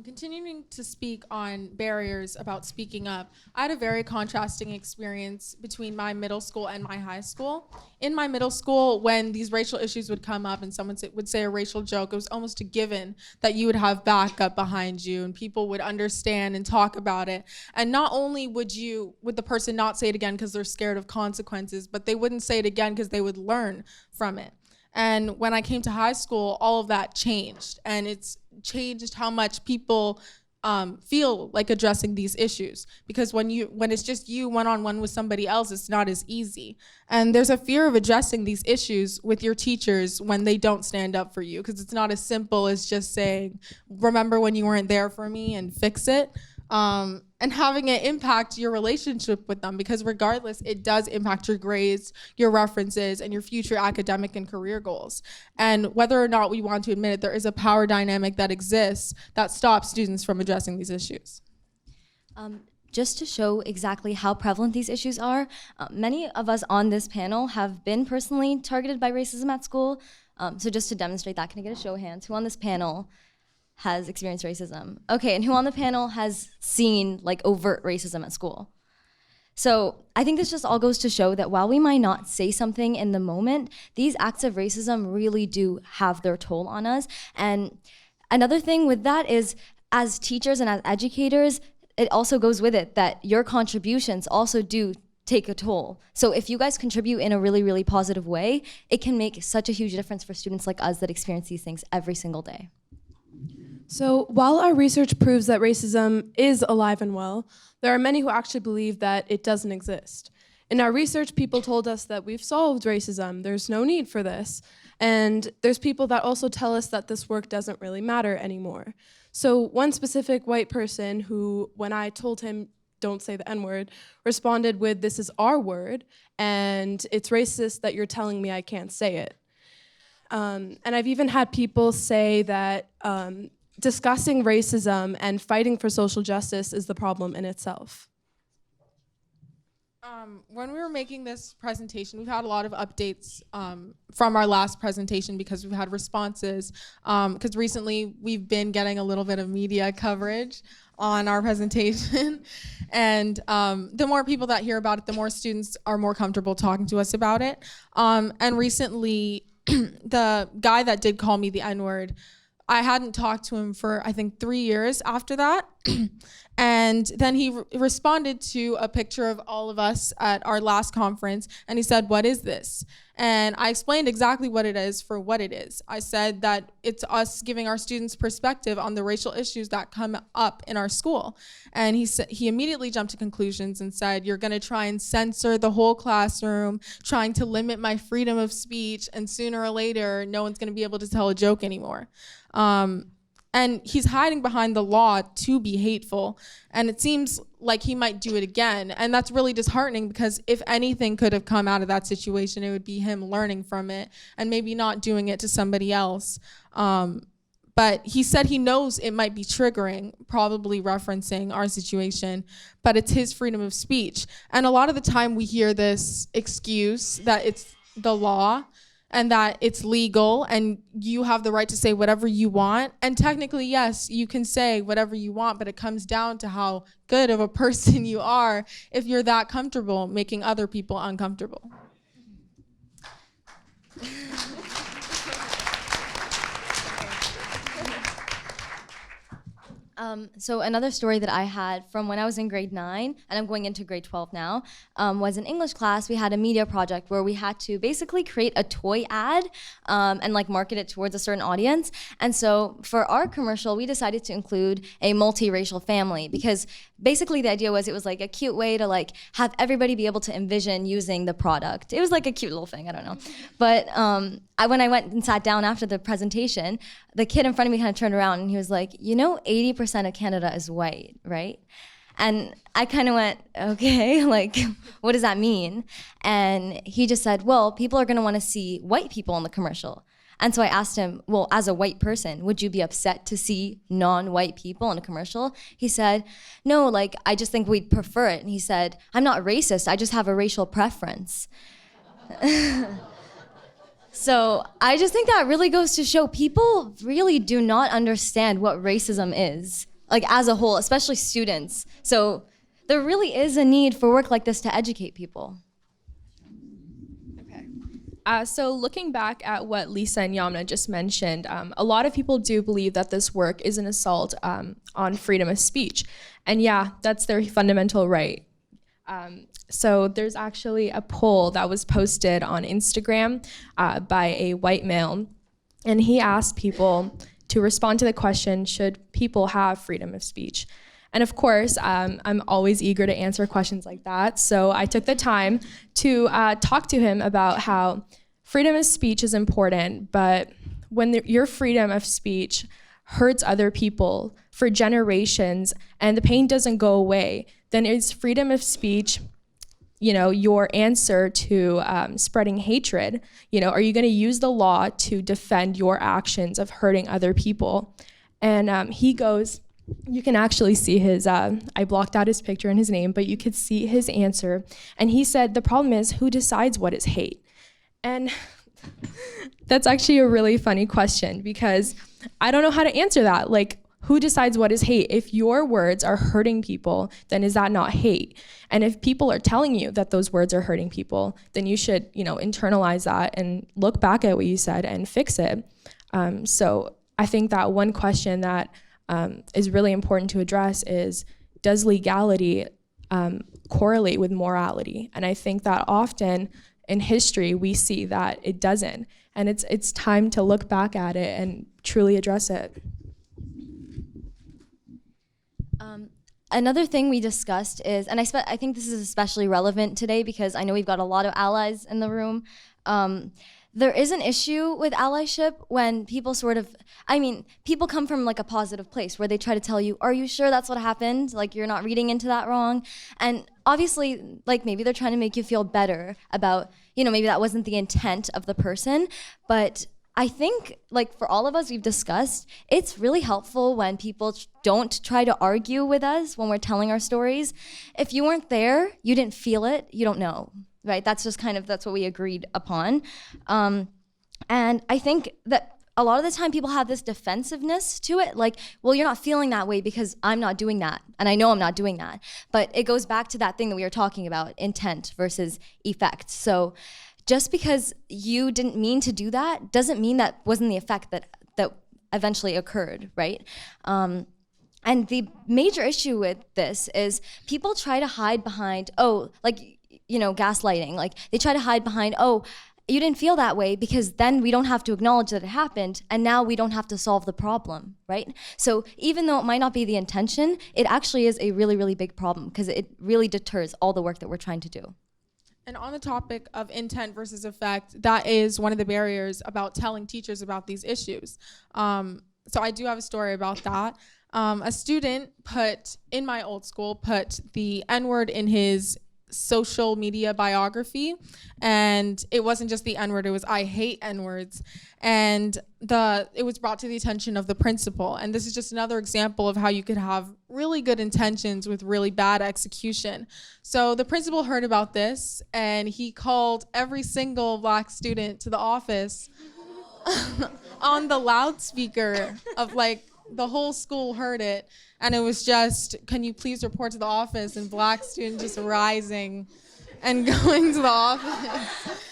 Continuing to speak on barriers about speaking up, I had a very contrasting experience between my middle school and my high school. In my middle school, when these racial issues would come up and someone would say a racial joke, it was almost a given that you would have backup behind you and people would understand and talk about it. And not only would the person not say it again because they're scared of consequences, but they wouldn't say it again because they would learn from it. And when I came to high school, all of that changed, and it's changed how much people feel like addressing these issues. Because when it's just you one-on-one with somebody else, it's not as easy. And there's a fear of addressing these issues with your teachers when they don't stand up for you, because it's not as simple as just saying, remember when you weren't there for me, and fix it. And having it impact your relationship with them, because regardless, it does impact your grades, your references, and your future academic and career goals. And whether or not we want to admit it, there is a power dynamic that exists that stops students from addressing these issues. Just to show exactly how prevalent these issues are, many of us on this panel have been personally targeted by racism at school. So just to demonstrate that, can I get a show of hands? Who on this panel has experienced racism? Okay, and who on the panel has seen like overt racism at school? So I think this just all goes to show that while we might not say something in the moment, these acts of racism really do have their toll on us. And another thing with that is, as teachers and as educators, it also goes with it that your contributions also do take a toll. So if you guys contribute in a really, really positive way, it can make such a huge difference for students like us that experience these things every single day. So while our research proves that racism is alive and well, there are many who actually believe that it doesn't exist. In our research, people told us that we've solved racism, there's no need for this. And there's people that also tell us that this work doesn't really matter anymore. So one specific white person who, when I told him, don't say the N-word, responded with, this is our word, and it's racist that you're telling me I can't say it. And I've even had people say that discussing racism and fighting for social justice is the problem in itself. When we were making this presentation, we've had a lot of updates from our last presentation because we've had responses. Because recently we've been getting a little bit of media coverage on our presentation. And the more people that hear about it, the more students are more comfortable talking to us about it. And recently, the guy that did call me the N-word, I hadn't talked to him for, I think, 3 years after that. And then he responded to a picture of all of us at our last conference, and he said, "What is this?" And I explained exactly what it is for what it is. I said that it's us giving our students perspective on the racial issues that come up in our school. And he immediately jumped to conclusions and said, "You're gonna try and censor the whole classroom, trying to limit my freedom of speech, and sooner or later, no one's gonna be able to tell a joke anymore." And he's hiding behind the law to be hateful. And it seems like he might do it again. And that's really disheartening, because if anything could have come out of that situation, it would be him learning from it and maybe not doing it to somebody else. But he said he knows it might be triggering, probably referencing our situation, but it's his freedom of speech. And a lot of the time we hear this excuse that it's the law and that it's legal and you have the right to say whatever you want. And technically, yes, you can say whatever you want, but it comes down to how good of a person you are if you're that comfortable making other people uncomfortable. So another story that I had from when I was in grade 9, and I'm going into grade 12 now, was in English class. We had a media project where we had to basically create a toy ad and like market it towards a certain audience. And so for our commercial, we decided to include a multiracial family, because basically the idea was it was like a cute way to like have everybody be able to envision using the product. It was like a cute little thing, I don't know. But when I went and sat down after the presentation, the kid in front of me kind of turned around and he was like, 80% of Canada is white, right? And I kind of went, okay, like, what does that mean? And he just said, well, people are gonna wanna see white people in the commercial. And so I asked him, well, as a white person, would you be upset to see non-white people in a commercial? He said, no, like, I just think we'd prefer it. And he said, I'm not racist, I just have a racial preference. So I just think that really goes to show people really do not understand what racism is, like as a whole, especially students. So there really is a need for work like this to educate people. So looking back at what Lisa and Yamna just mentioned, a lot of people do believe that this work is an assault on freedom of speech. And yeah, that's their fundamental right. So there's actually a poll that was posted on Instagram by a white male, and he asked people to respond to the question, should people have freedom of speech? And of course, I'm always eager to answer questions like that, so I took the time to talk to him about how freedom of speech is important, but when your freedom of speech hurts other people for generations and the pain doesn't go away, then is freedom of speech your answer to spreading hatred? Are you going to use the law to defend your actions of hurting other people? And he goes, you can actually see his, I blocked out his picture and his name, but you could see his answer. And he said, the problem is, who decides what is hate? And that's actually a really funny question, because I don't know how to answer that. Like, who decides what is hate? If your words are hurting people, then is that not hate? And if people are telling you that those words are hurting people, then you should, internalize that and look back at what you said and fix it. So I think that one question that is really important to address is, does legality correlate with morality? And I think that often in history, we see that it doesn't. And it's time to look back at it and truly address it. Another thing we discussed is, and I think this is especially relevant today because I know we've got a lot of allies in the room. There is an issue with allyship when people people come from like a positive place where they try to tell you, are you sure that's what happened? Like, you're not reading into that wrong. And obviously, like, maybe they're trying to make you feel better about, maybe that wasn't the intent of the person, but I think, like, for all of us, we've discussed, it's really helpful when people don't try to argue with us when we're telling our stories. If you weren't there, you didn't feel it, you don't know, right? That's just that's what we agreed upon. And I think that a lot of the time people have this defensiveness to it, like, well, you're not feeling that way because I'm not doing that, and I know I'm not doing that. But it goes back to that thing that we were talking about, intent versus effect. So just because you didn't mean to do that doesn't mean that wasn't the effect that eventually occurred, right? And the major issue with this is people try to hide behind, gaslighting. Like, they try to hide behind, you didn't feel that way because then we don't have to acknowledge that it happened, and now we don't have to solve the problem, right? So even though it might not be the intention, it actually is a really, really big problem because it really deters all the work that we're trying to do. And on the topic of intent versus effect, that is one of the barriers about telling teachers about these issues. So I do have a story about that. A student in my old school put the N-word in his social media biography, and it wasn't just the N-word, it was I hate N-words, and it was brought to the attention of the principal. And this is just another example of how you could have really good intentions with really bad execution. So the principal heard about this, and he called every single Black student to the office on the loudspeaker of, like, the whole school heard it, and it was just, can you please report to the office, and Black students just rising and going to the office.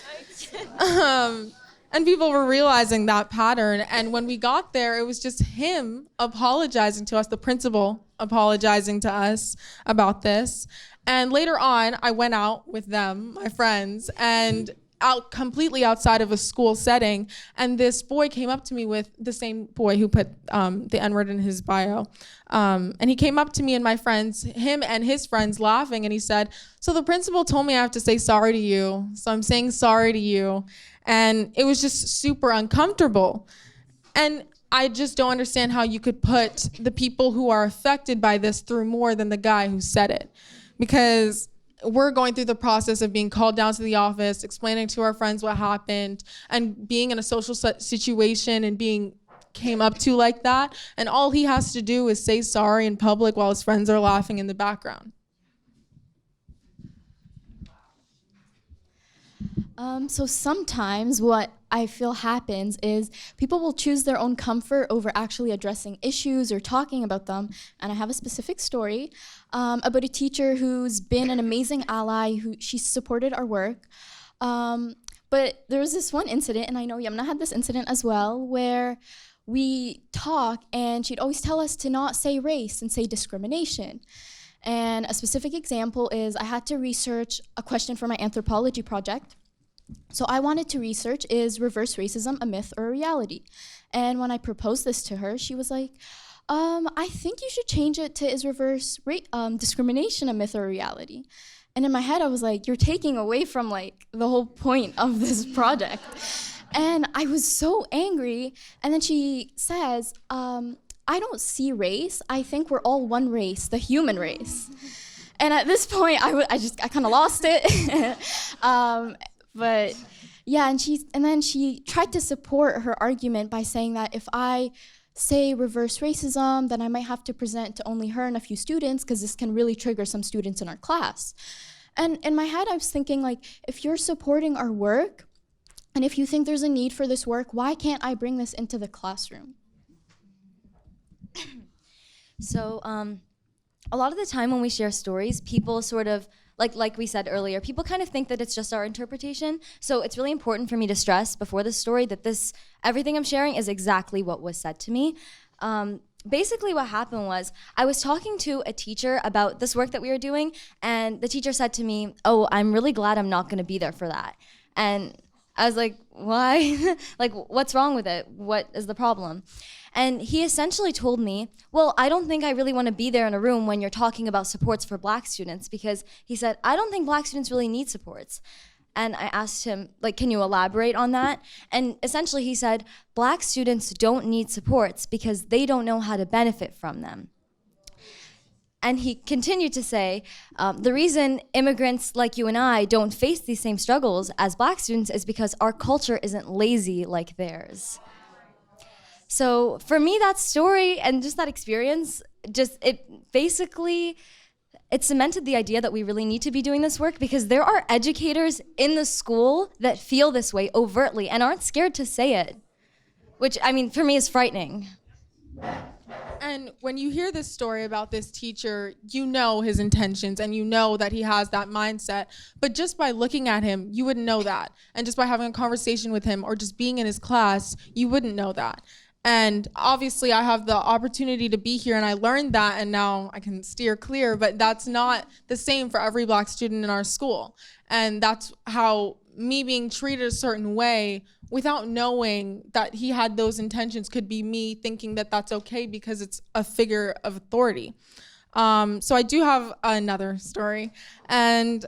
And people were realizing that pattern, and when we got there, it was just him apologizing to us, the principal apologizing to us about this. And later on, I went out with them, my friends, and completely outside of a school setting, and this boy came up to me, with the same boy who put the N-word in his bio, and he came up to me and my friends, him and his friends, laughing, and he said, so the principal told me I have to say sorry to you, so I'm saying sorry to you. And it was just super uncomfortable. And I just don't understand how you could put the people who are affected by this through more than the guy who said it, because we're going through the process of being called down to the office, explaining to our friends what happened, and being in a social situation and being came up to like that. And all he has to do is say sorry in public while his friends are laughing in the background. So sometimes what I feel happens is people will choose their own comfort over actually addressing issues or talking about them. And I have a specific story about a teacher who's been an amazing ally, she supported our work. But there was this one incident, and I know Yamna had this incident as well, where we talk and she'd always tell us to not say race and say discrimination. And a specific example is I had to research a question for my anthropology project. So I wanted to research, is reverse racism a myth or a reality? And when I proposed this to her, she was like, I think you should change it to, is reverse discrimination a myth or a reality? And in my head, I was like, you're taking away from, like, the whole point of this project. And I was so angry. And then she says, I don't see race. I think we're all one race, the human race. And at this point, I kind of lost it. But yeah, and then she tried to support her argument by saying that if I say reverse racism, then I might have to present to only her and a few students, because this can really trigger some students in our class. And in my head, I was thinking, like, if you're supporting our work, and if you think there's a need for this work, why can't I bring this into the classroom? So a lot of the time when we share stories, people sort of, like we said earlier, people kind of think that it's just our interpretation. So it's really important for me to stress before this story that everything I'm sharing is exactly what was said to me. Basically what happened was I was talking to a teacher about this work that we were doing, and the teacher said to me, oh, I'm really glad I'm not gonna be there for that. And I was like, why? Like, what's wrong with it? What is the problem? And he essentially told me, well, I don't think I really want to be there in a room when you're talking about supports for Black students, because he said, I don't think Black students really need supports. And I asked him, like, can you elaborate on that? And essentially he said, Black students don't need supports because they don't know how to benefit from them. And he continued to say, the reason immigrants like you and I don't face these same struggles as Black students is because our culture isn't lazy like theirs. So for me, that story and just that experience, it cemented the idea that we really need to be doing this work, because there are educators in the school that feel this way overtly and aren't scared to say it, which, I mean, for me is frightening. And when you hear this story about this teacher, you know his intentions and you know that he has that mindset. But just by looking at him, you wouldn't know that. And just by having a conversation with him or just being in his class, you wouldn't know that. And obviously I have the opportunity to be here and I learned that, and now I can steer clear, but that's not the same for every Black student in our school. And that's how me being treated a certain way without knowing that he had those intentions could be me thinking that that's okay because it's a figure of authority. So I do have another story, and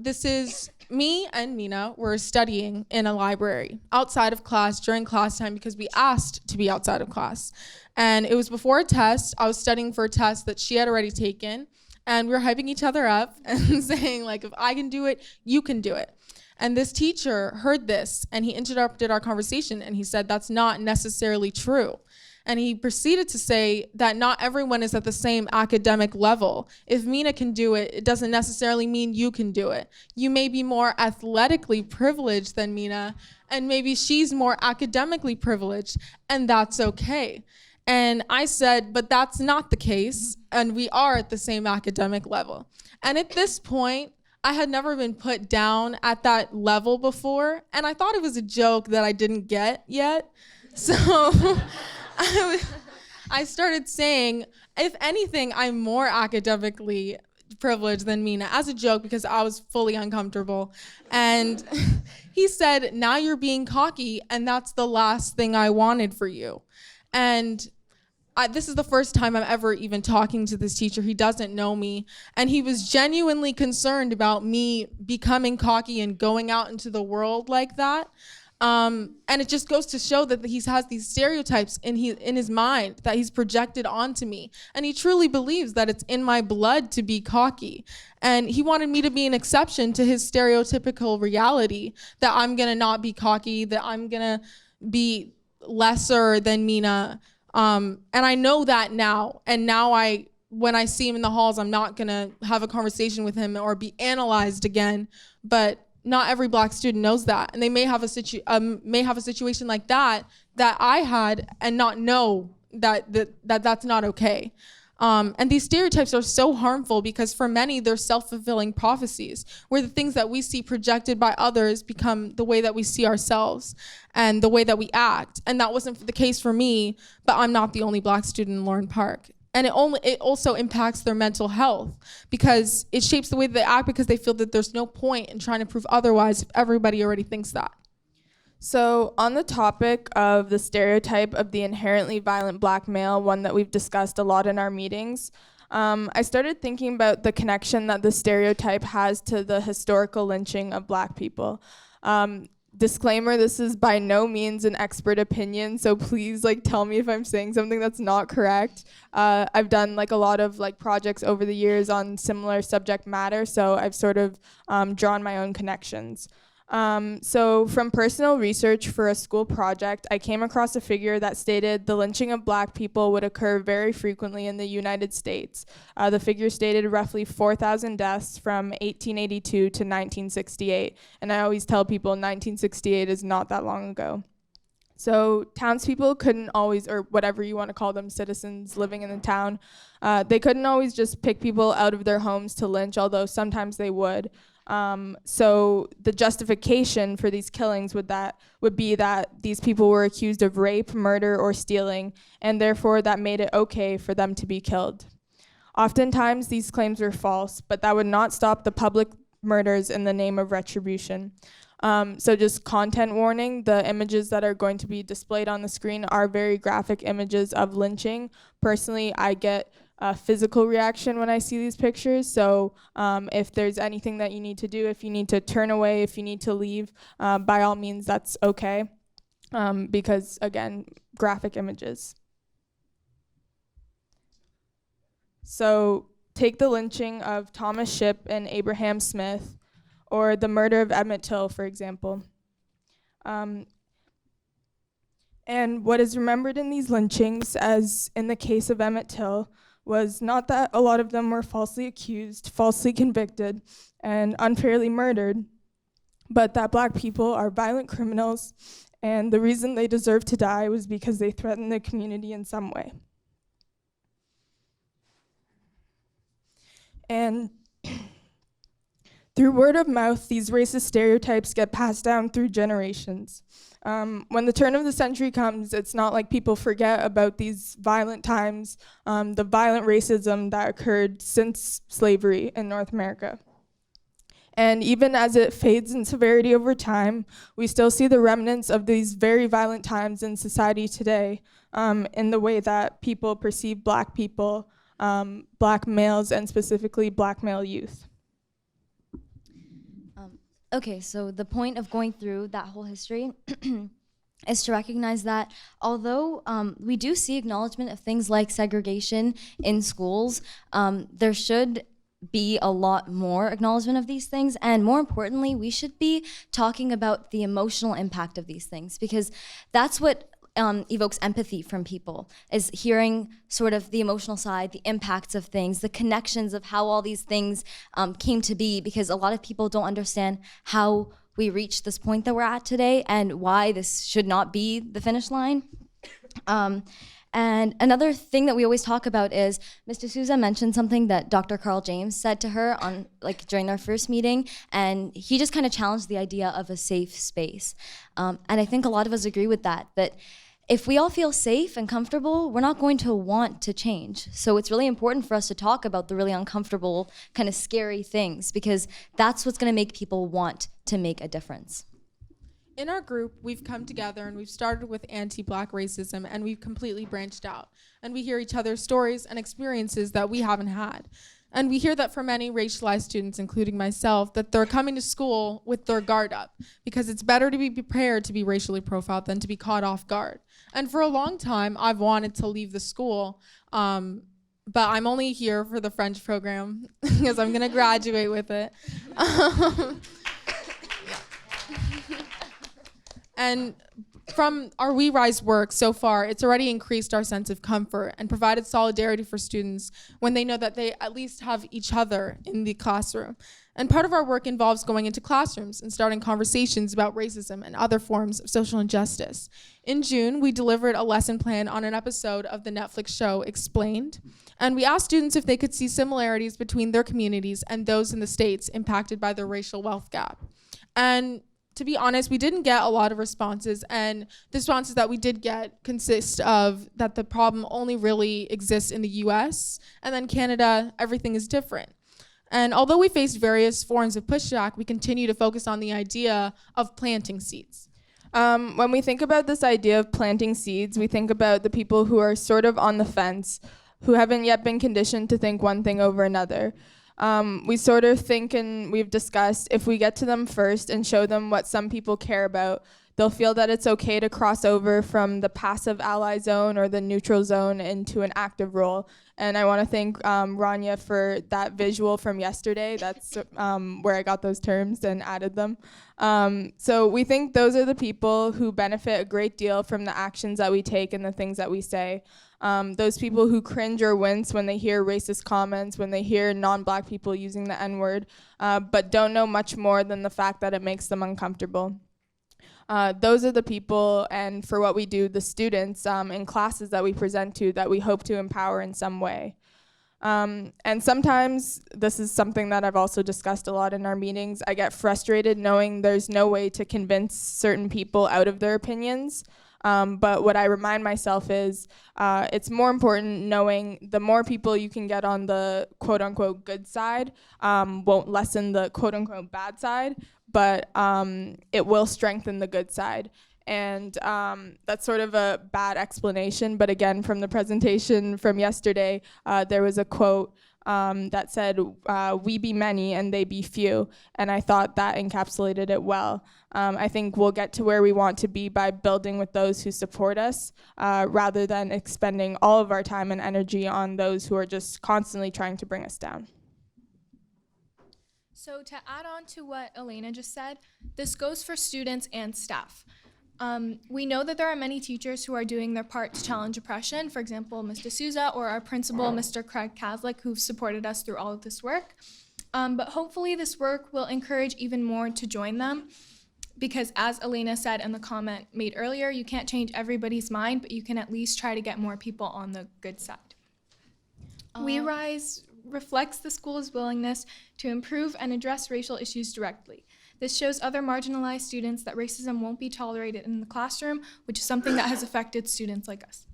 this is me and Mina were studying in a library outside of class during class time because we asked to be outside of class. And it was before a test. I was studying for a test that she had already taken, and we were hyping each other up and saying, like, if I can do it, you can do it. And this teacher heard this and he interrupted our conversation and he said, that's not necessarily true. And he proceeded to say that not everyone is at the same academic level. If Mina can do it, it doesn't necessarily mean you can do it. You may be more athletically privileged than Mina, and maybe she's more academically privileged, and that's okay. And I said, but that's not the case, and we are at the same academic level. And at this point, I had never been put down at that level before, and I thought it was a joke that I didn't get yet. So I started saying, if anything, I'm more academically privileged than Mina, as a joke because I was fully uncomfortable. And he said, now you're being cocky, and that's the last thing I wanted for you. And this is the first time I'm ever even talking to this teacher. He doesn't know me, and he was genuinely concerned about me becoming cocky and going out into the world like that. And it just goes to show that he has these stereotypes in his mind that he's projected onto me. And he truly believes that it's in my blood to be cocky. And he wanted me to be an exception to his stereotypical reality, that I'm gonna not be cocky, that I'm gonna be lesser than Mina. And I know that now. And now when I see him in the halls, I'm not gonna have a conversation with him or be analyzed again. But not every Black student knows that, and they may have a situation like that I had, and not know that's not okay. And these stereotypes are so harmful because for many they're self-fulfilling prophecies, where the things that we see projected by others become the way that we see ourselves and the way that we act. And that wasn't the case for me, but I'm not the only Black student in Lauren Park. And it also impacts their mental health because it shapes the way that they act, because they feel that there's no point in trying to prove otherwise if everybody already thinks that. So on the topic of the stereotype of the inherently violent Black male, one that we've discussed a lot in our meetings, I started thinking about the connection that the stereotype has to the historical lynching of Black people. Disclaimer, this is by no means an expert opinion, so please tell me if I'm saying something that's not correct. I've done a lot of projects over the years on similar subject matter, so I've sort of drawn my own connections. So from personal research for a school project, I came across a figure that stated the lynching of Black people would occur very frequently in the United States. The figure stated roughly 4,000 deaths from 1882 to 1968. And I always tell people 1968 is not that long ago. So townspeople couldn't always, or whatever you want to call them, citizens living in the town, they couldn't always just pick people out of their homes to lynch, although sometimes they would. So the justification for these killings would be that these people were accused of rape, murder, or stealing, and therefore that made it okay for them to be killed. Oftentimes these claims were false, but that would not stop the public murders in the name of retribution. So just content warning, the images that are going to be displayed on the screen are very graphic images of lynching. Personally, I get a physical reaction when I see these pictures, so if there's anything that you need to do, if you need to turn away, if you need to leave, by all means that's okay, because again, graphic images. So Take the lynching of Thomas Shipp and Abraham Smith, or the murder of Emmett Till, for example. And what is remembered in these lynchings, as in the case of Emmett Till, was not that a lot of them were falsely accused, falsely convicted, and unfairly murdered, but that Black people are violent criminals, and the reason they deserve to die was because they threatened the community in some way. And through word of mouth, these racist stereotypes get passed down through generations. When the turn of the century comes, it's not like people forget about these violent times, the violent racism that occurred since slavery in North America. And even as it fades in severity over time, we still see the remnants of these very violent times in society today, in the way that people perceive Black people, Black males, and specifically Black male youth. Okay, so the point of going through that whole history is to recognize that although we do see acknowledgement of things like segregation in schools, there should be a lot more acknowledgement of these things, and more importantly, we should be talking about the emotional impact of these things, because that's what evokes empathy from people, is hearing sort of the emotional side, the impacts of things, the connections of how all these things came to be, because a lot of people don't understand how we reached this point that we're at today and why this should not be the finish line. And another thing that we always talk about is Ms. D'Souza mentioned something that Dr. Carl James said to her on during their first meeting, and he just kind of challenged the idea of a safe space. And I think a lot of us agree with that if we all feel safe and comfortable, we're not going to want to change. So it's really important for us to talk about the really uncomfortable, kind of scary things, because that's what's gonna make people want to make a difference. In our group, we've come together and we've started with anti-Black racism, and we've completely branched out. And we hear each other's stories and experiences that we haven't had. And we hear that for many racialized students, including myself, that they're coming to school with their guard up, because it's better to be prepared to be racially profiled than to be caught off guard. And for a long time, I've wanted to leave the school, but I'm only here for the French program because I'm gonna graduate with it. And from our We Rise work so far, it's already increased our sense of comfort and provided solidarity for students when they know that they at least have each other in the classroom. And part of our work involves going into classrooms and starting conversations about racism and other forms of social injustice. In June, we delivered a lesson plan on an episode of the Netflix show Explained, and we asked students if they could see similarities between their communities and those in the states impacted by the racial wealth gap. And to be honest, we didn't get a lot of responses, and the responses that we did get consist of that the problem only really exists in the US, and then Canada, everything is different. And although we faced various forms of pushback, we continue to focus on the idea of planting seeds. When we think about this idea of planting seeds, we think about the people who are sort of on the fence, who haven't yet been conditioned to think one thing over another. We sort of think, and we've discussed, if we get to them first and show them what some people care about, they'll feel that it's okay to cross over from the passive ally zone or the neutral zone into an active role. And I want to thank Rania for that visual from yesterday. That's where I got those terms and added them. So we think those are the people who benefit a great deal from the actions that we take and the things that we say. Those people who cringe or wince when they hear racist comments, when they hear non-Black people using the N-word, but don't know much more than the fact that it makes them uncomfortable. Those are the people, and for what we do, the students in classes that we present to, that we hope to empower in some way. And sometimes, this is something that I've also discussed a lot in our meetings, I get frustrated knowing there's no way to convince certain people out of their opinions. But what I remind myself is it's more important knowing the more people you can get on the quote-unquote good side won't lessen the quote-unquote bad side, but it will strengthen the good side. And that's sort of a bad explanation, but again, from the presentation from yesterday, there was a quote that said, we be many and they be few. And I thought that encapsulated it well. I think we'll get to where we want to be by building with those who support us, rather than expending all of our time and energy on those who are just constantly trying to bring us down. So to add on to what Elena just said, this goes for students and staff. We know that there are many teachers who are doing their part to challenge oppression, for example, Ms. D'Souza or our principal, Mr. Craig Kaslik, who've supported us through all of this work. But hopefully this work will encourage even more to join them, because as Elena said in the comment made earlier, you can't change everybody's mind, but you can at least try to get more people on the good side. We Rise reflects the school's willingness to improve and address racial issues directly. This shows other marginalized students that racism won't be tolerated in the classroom, which is something that has affected students like us.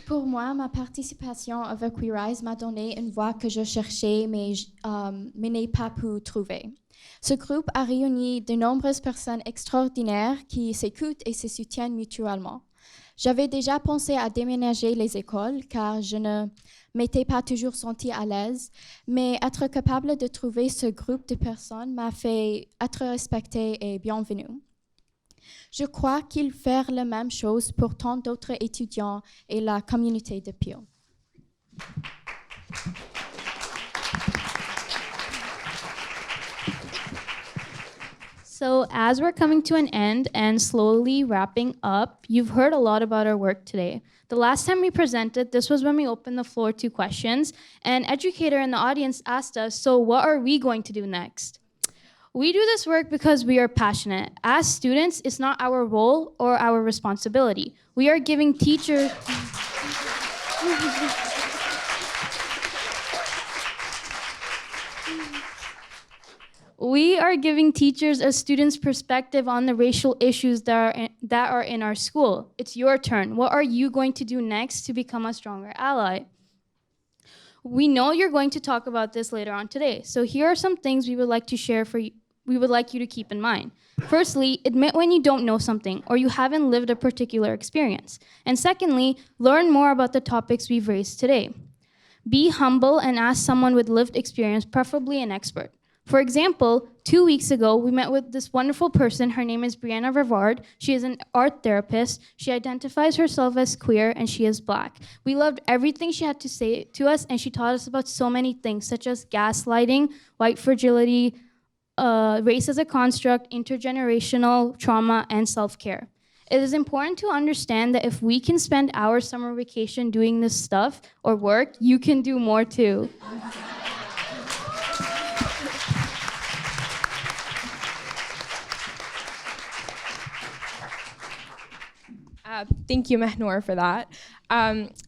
Pour moi, ma participation avec We Rise m'a donné une voix que je cherchais, mais n'ai pas pu trouver. Ce groupe a réuni de nombreuses personnes extraordinaires qui s'écoutent et se soutiennent mutuellement. J'avais déjà pensé à déménager les écoles car je ne m'étais pas toujours sentie à l'aise, mais être capable de trouver ce groupe de personnes m'a fait être respectée et bienvenue. Je crois qu'il fait la même chose pour tant d'autres étudiants et la communauté de Peel. So as we're coming to an end and slowly wrapping up, you've heard a lot about our work today. The last time we presented, this was when we opened the floor to questions. An educator in the audience asked us, so what are we going to do next? We do this work because we are passionate. As students, it's not our role or our responsibility. We are giving teachers... We are giving teachers a student's perspective on the racial issues that are in our school. It's your turn. What are you going to do next to become a stronger ally? We know you're going to talk about this later on today, so here are some things we would like to share for you. We would like you to keep in mind. Firstly, admit when you don't know something or you haven't lived a particular experience. And secondly, learn more about the topics we've raised today. Be humble and ask someone with lived experience, preferably an expert. For example, 2 weeks ago, we met with this wonderful person. Her name is Brianna Rivard. She is an art therapist. She identifies herself as queer, and she is Black. We loved everything she had to say to us, and she taught us about so many things, such as gaslighting, white fragility, race as a construct, intergenerational trauma, and self-care. It is important to understand that if we can spend our summer vacation doing this stuff or work, you can do more too. Thank you, Mehnor, for that.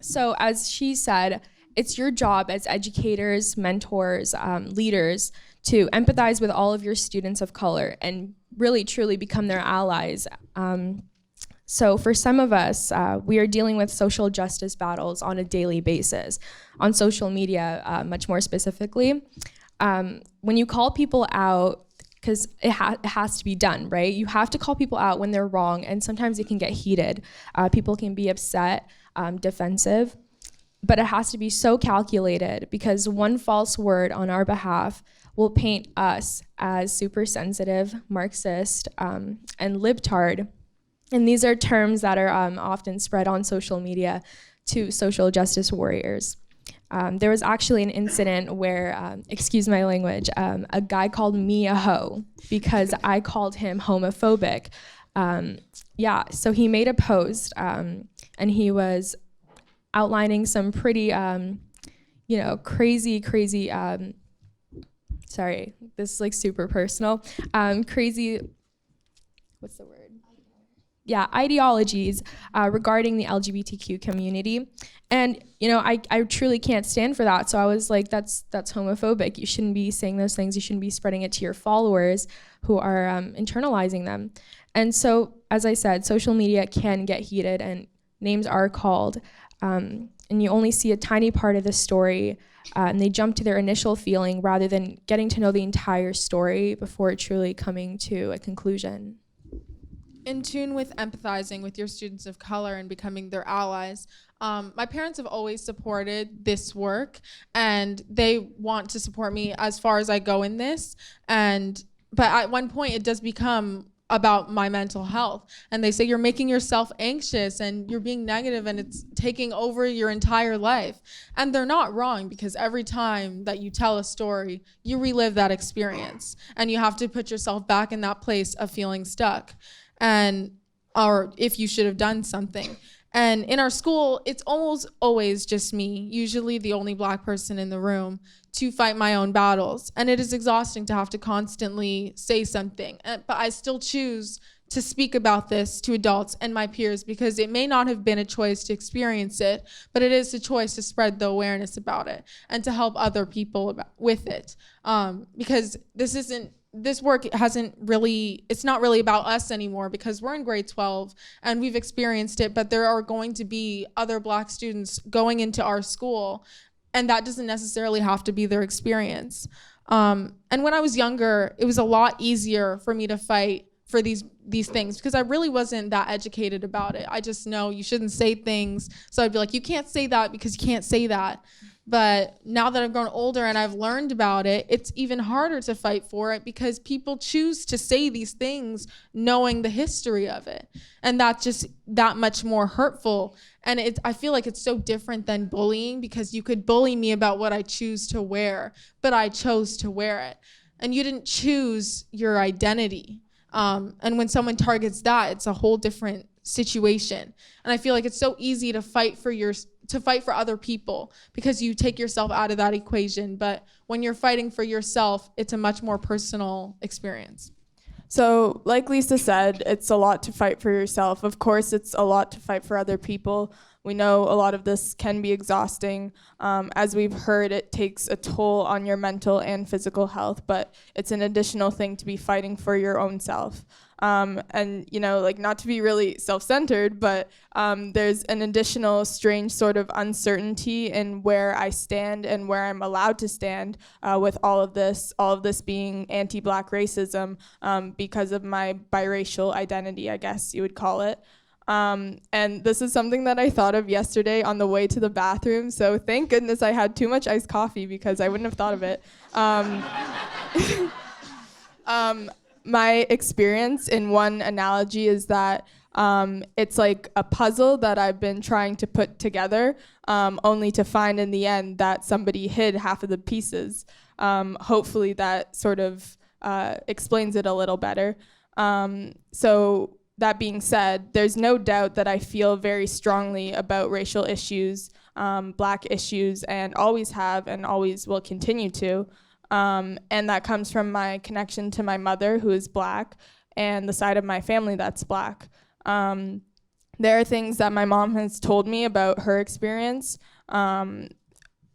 So as she said, it's your job as educators, mentors, leaders to empathize with all of your students of color and really truly become their allies. So for some of us, we are dealing with social justice battles on a daily basis, on social media much more specifically. When you call people out, because it has to be done, right? You have to call people out when they're wrong, and sometimes it can get heated. People can be upset, defensive, but it has to be so calculated, because one false word on our behalf will paint us as super sensitive, Marxist, and libtard. And these are terms that are often spread on social media to social justice warriors. There was actually an incident where, excuse my language, a guy called me a hoe because I called him homophobic. So he made a post and he was outlining some pretty, crazy, sorry, this is like super personal, crazy, what's the word? Yeah, ideologies regarding the LGBTQ community. And, I truly can't stand for that. So I was like, that's homophobic. You shouldn't be saying those things. You shouldn't be spreading it to your followers who are internalizing them. And so, as I said, social media can get heated and names are called. And you only see a tiny part of the story. And they jump to their initial feeling rather than getting to know the entire story before truly coming to a conclusion. In tune with empathizing with your students of color and becoming their allies, My parents have always supported this work, and they want to support me as far as I go in this. But at one point, it does become about my mental health, and they say you're making yourself anxious and you're being negative and it's taking over your entire life. And they're not wrong, because every time that you tell a story, you relive that experience, and you have to put yourself back in that place of feeling stuck, or if you should have done something. And in our school, it's almost always just me, usually the only Black person in the room, to fight my own battles. And it is exhausting to have to constantly say something. But I still choose to speak about this to adults and my peers, because it may not have been a choice to experience it, but it is a choice to spread the awareness about it and to help other people with it. Because this work it's not really about us anymore, because we're in grade 12 and we've experienced it, but there are going to be other Black students going into our school, and that doesn't necessarily have to be their experience. And when I was younger, it was a lot easier for me to fight for these things, because I really wasn't that educated about it. I just know you shouldn't say things. So I'd be like, you can't say that because you can't say that. But now that I've grown older and I've learned about it, it's even harder to fight for it, because people choose to say these things knowing the history of it. And that's just that much more hurtful. And I feel like it's so different than bullying, because you could bully me about what I choose to wear, but I chose to wear it. And you didn't choose your identity. And when someone targets that, it's a whole different situation. And I feel like it's so easy to fight for other people, because you take yourself out of that equation. But when you're fighting for yourself, it's a much more personal experience. So like Lisa said, it's a lot to fight for yourself. Of course, it's a lot to fight for other people. We know a lot of this can be exhausting. As we've heard, it takes a toll on your mental and physical health, but it's an additional thing to be fighting for your own self. And, not to be really self-centered, but there's an additional strange sort of uncertainty in where I stand and where I'm allowed to stand with all of this being anti-Black racism because of my biracial identity, I guess you would call it. And this is something that I thought of yesterday on the way to the bathroom. So thank goodness I had too much iced coffee, because I wouldn't have thought of it. My experience in one analogy is that it's like a puzzle that I've been trying to put together, only to find in the end that somebody hid half of the pieces. Hopefully that sort of explains it a little better. So that being said, there's no doubt that I feel very strongly about racial issues, Black issues, and always have and always will continue to. And that comes from my connection to my mother, who is Black, and the side of my family that's Black. There are things that my mom has told me about her experience,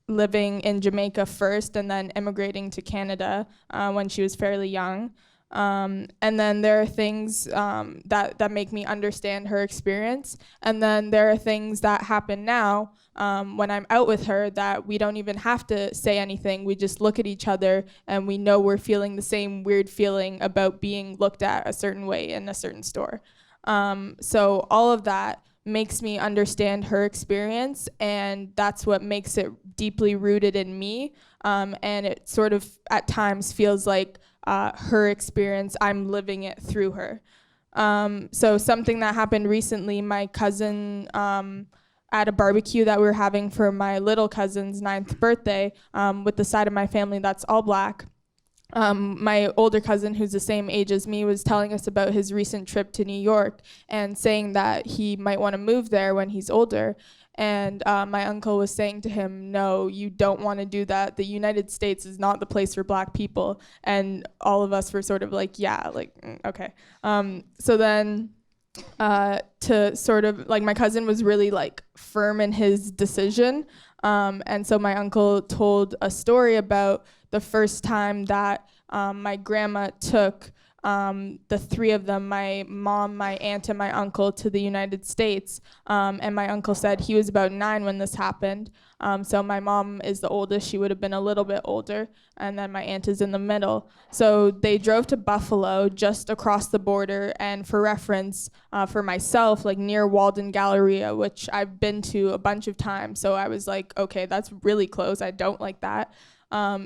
living in Jamaica first and then immigrating to Canada when she was fairly young. And then there are things that make me understand her experience. And then there are things that happen now when I'm out with her that we don't even have to say anything. We just look at each other and we know we're feeling the same weird feeling about being looked at a certain way in a certain store. So all of that makes me understand her experience, and that's what makes it deeply rooted in me. And it sort of at times feels like her experience, I'm living it through her. So something that happened recently, my cousin, at a barbecue that we were having for my little cousin's 9th birthday, with the side of my family that's all Black, my older cousin, who's the same age as me, was telling us about his recent trip to New York and saying that he might want to move there when he's older. And my uncle was saying to him, no, you don't want to do that. The United States is not the place for Black people. And all of us were sort of like, yeah, like, okay. So then to sort of, like, my cousin was really, like, firm in his decision. And so my uncle told a story about the first time that my grandma took the three of them, my mom, my aunt, and my uncle, to the United States. And my uncle said he was about 9 when this happened. So my mom is the oldest. She would have been a little bit older. And then my aunt is in the middle. So they drove to Buffalo, just across the border. And for reference, for myself, like near Walden Galleria, which I've been to a bunch of times. So I was like, okay, that's really close. I don't like that.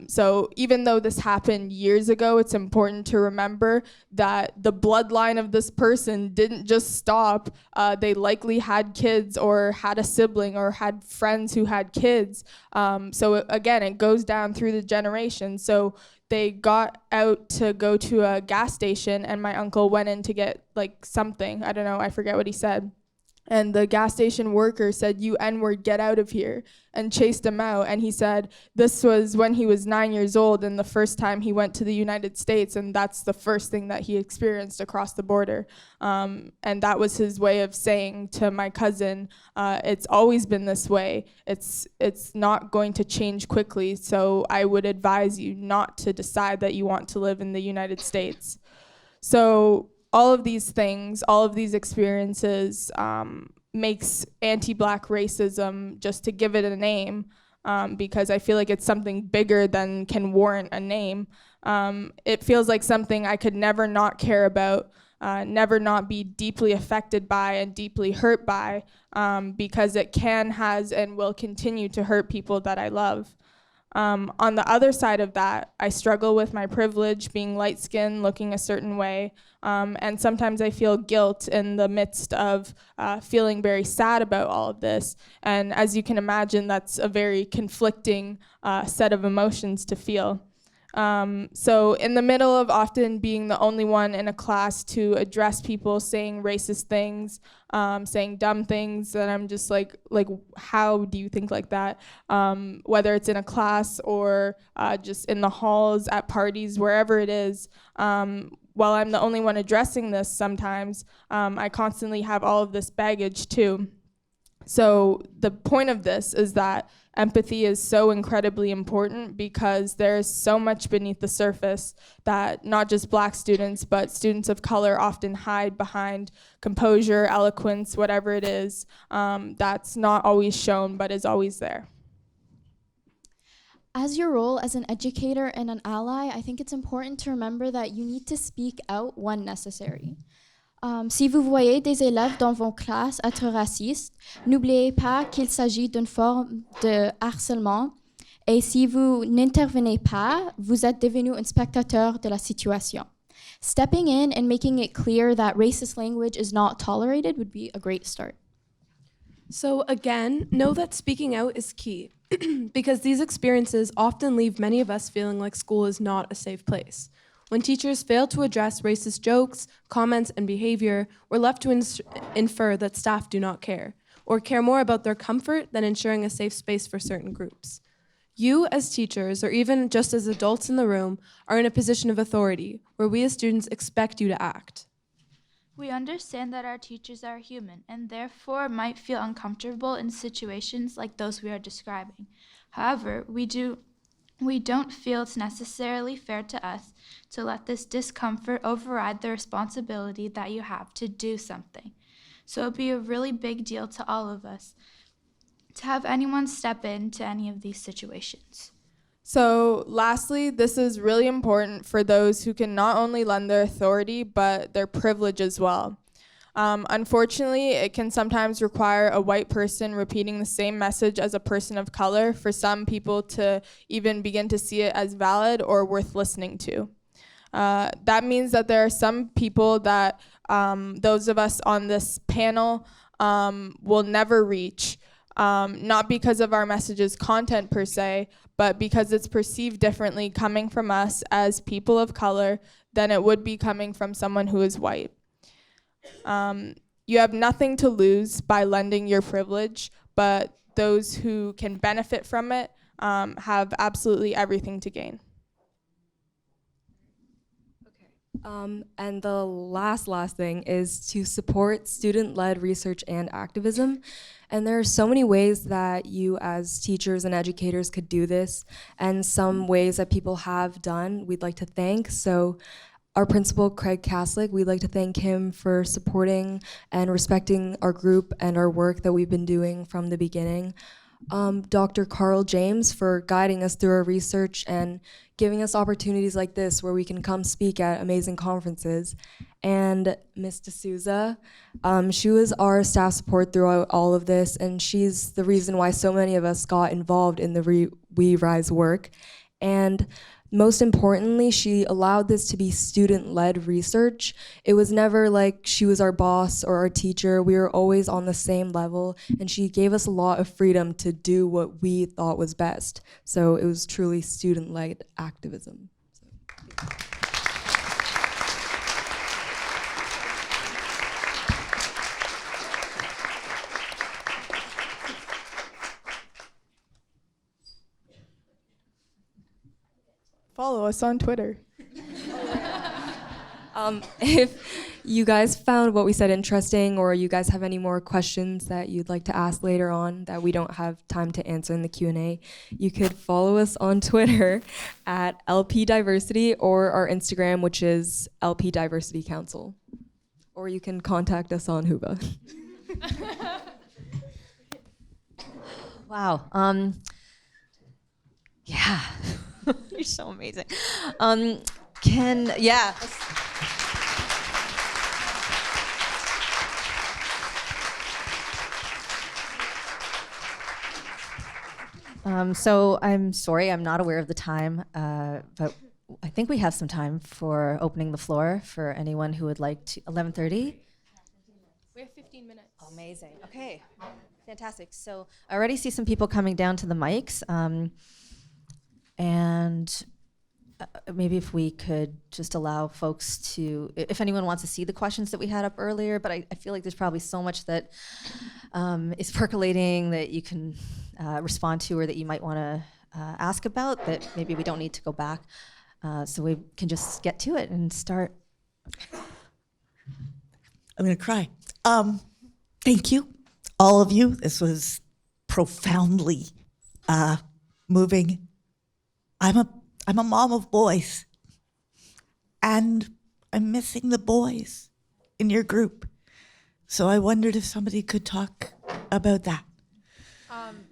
So even though this happened years ago, it's important to remember that the bloodline of this person didn't just stop. They likely had kids or had a sibling or had friends who had kids. So again, it goes down through the generations. So they got out to go to a gas station, and my uncle went in to get like something. I don't know, I forget what he said. And the gas station worker said, "You N-word, get out of here," and chased him out. And he said this was when he was 9 years old and the first time he went to the United States, and that's the first thing that he experienced across the border. And that was his way of saying to my cousin, it's always been this way. It's not going to change quickly, so I would advise you not to decide that you want to live in the United States. So all of these things, all of these experiences makes anti-Black racism, just to give it a name, because I feel like it's something bigger than can warrant a name. It feels like something I could never not care about, never not be deeply affected by and deeply hurt by, because it can, has, and will continue to hurt people that I love. On the other side of that, I struggle with my privilege, being light-skinned, looking a certain way, and sometimes I feel guilt in the midst of feeling very sad about all of this. And as you can imagine, that's a very conflicting set of emotions to feel. So in the middle of often being the only one in a class to address people saying racist things, saying dumb things that I'm just like how do you think like that? Whether it's in a class or just in the halls, at parties, wherever it is, while I'm the only one addressing this sometimes, I constantly have all of this baggage too. So the point of this is that empathy is so incredibly important, because there's so much beneath the surface that not just Black students, but students of color often hide behind: composure, eloquence, whatever it is, that's not always shown but is always there. As your role as an educator and an ally, I think it's important to remember that you need to speak out when necessary. Si vous voyez des élèves dans vos classes être racistes, n'oubliez pas qu'il s'agit d'une forme de harcèlement, et si vous n'intervenez pas, vous êtes devenu un spectateur de la situation. Stepping in and making it clear that racist language is not tolerated would be a great start. So again, know that speaking out is key, because these experiences often leave many of us feeling like school is not a safe place. When teachers fail to address racist jokes, comments, and behavior, we're left to infer that staff do not care, or care more about their comfort than ensuring a safe space for certain groups. You, as teachers, or even just as adults in the room, are in a position of authority, where we as students expect you to act. We understand that our teachers are human and therefore might feel uncomfortable in situations like those we are describing. However, we don't feel it's necessarily fair to us to let this discomfort override the responsibility that you have to do something. So it would be a really big deal to all of us to have anyone step into any of these situations. So lastly, this is really important for those who can not only lend their authority, but their privilege as well. Unfortunately, it can sometimes require a white person repeating the same message as a person of color for some people to even begin to see it as valid or worth listening to. That means that there are some people that those of us on this panel will never reach, not because of our message's content per se, but because it's perceived differently coming from us as people of color than it would be coming from someone who is white. You have nothing to lose by lending your privilege, but those who can benefit from it have absolutely everything to gain. And the last thing is to support student-led research and activism. And there are so many ways that you as teachers and educators could do this, and some ways that people have done we'd like to thank. So our principal, Craig Kaslik, we'd like to thank him for supporting and respecting our group and our work that we've been doing from the beginning. Dr. Carl James for guiding us through our research and giving us opportunities like this where we can come speak at amazing conferences. And Ms. D'Souza, she was our staff support throughout all of this, and she's the reason why so many of us got involved in the We Rise work. And most importantly, she allowed this to be student-led research. It was never like she was our boss or our teacher. We were always on the same level, and she gave us a lot of freedom to do what we thought was best. So it was truly student-led activism. Follow us on Twitter. If you guys found what we said interesting, or you guys have any more questions that you'd like to ask later on that we don't have time to answer in the Q&A, you could follow us on Twitter at LP Diversity, or our Instagram, which is LP Diversity Council. Or you can contact us on Huba. Wow. Yeah. You're so amazing. Yeah. So I'm sorry, I'm not aware of the time, but I think we have some time for opening the floor for anyone who would like to. 11:30? We have 15 minutes. Amazing. Okay. Fantastic. So I already see some people coming down to the mics. And maybe if we could just allow folks to, if anyone wants to see the questions that we had up earlier, but I feel like there's probably so much that is percolating that you can respond to, or that you might want to ask about, that maybe we don't need to go back. So we can just get to it and start. I'm going to cry. Thank you, all of you. This was profoundly moving. I'm a mom of boys, and I'm missing the boys in your group. So I wondered if somebody could talk about that.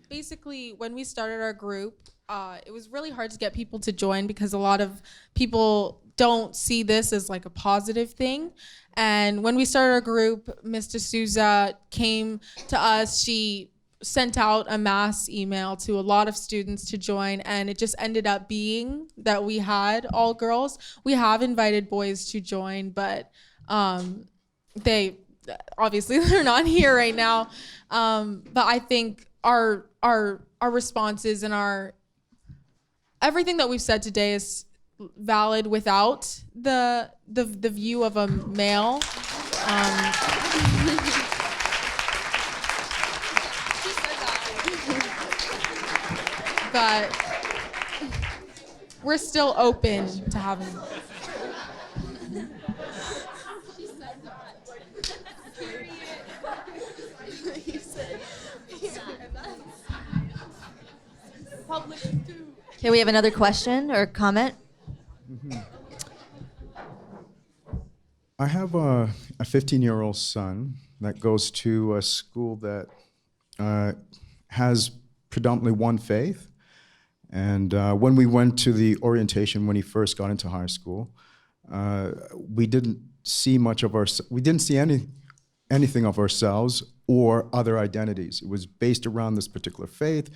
Basically, when we started our group, it was really hard to get people to join because a lot of people don't see this as like a positive thing. And when we started our group, Ms. D'Souza came to us. She sent out a mass email to a lot of students to join, and it just ended up being that we had all girls. We have invited boys to join, but they obviously they're not here right now. But I think our responses and our everything that we've said today is valid without the view of a male. But we're still open to having. Okay, we have another question or comment. Mm-hmm. I have a 15-year-old son that goes to a school that has predominantly one faith. And when we went to the orientation when he first got into high school, we didn't see much of we didn't see anything of ourselves or other identities. It was based around this particular faith.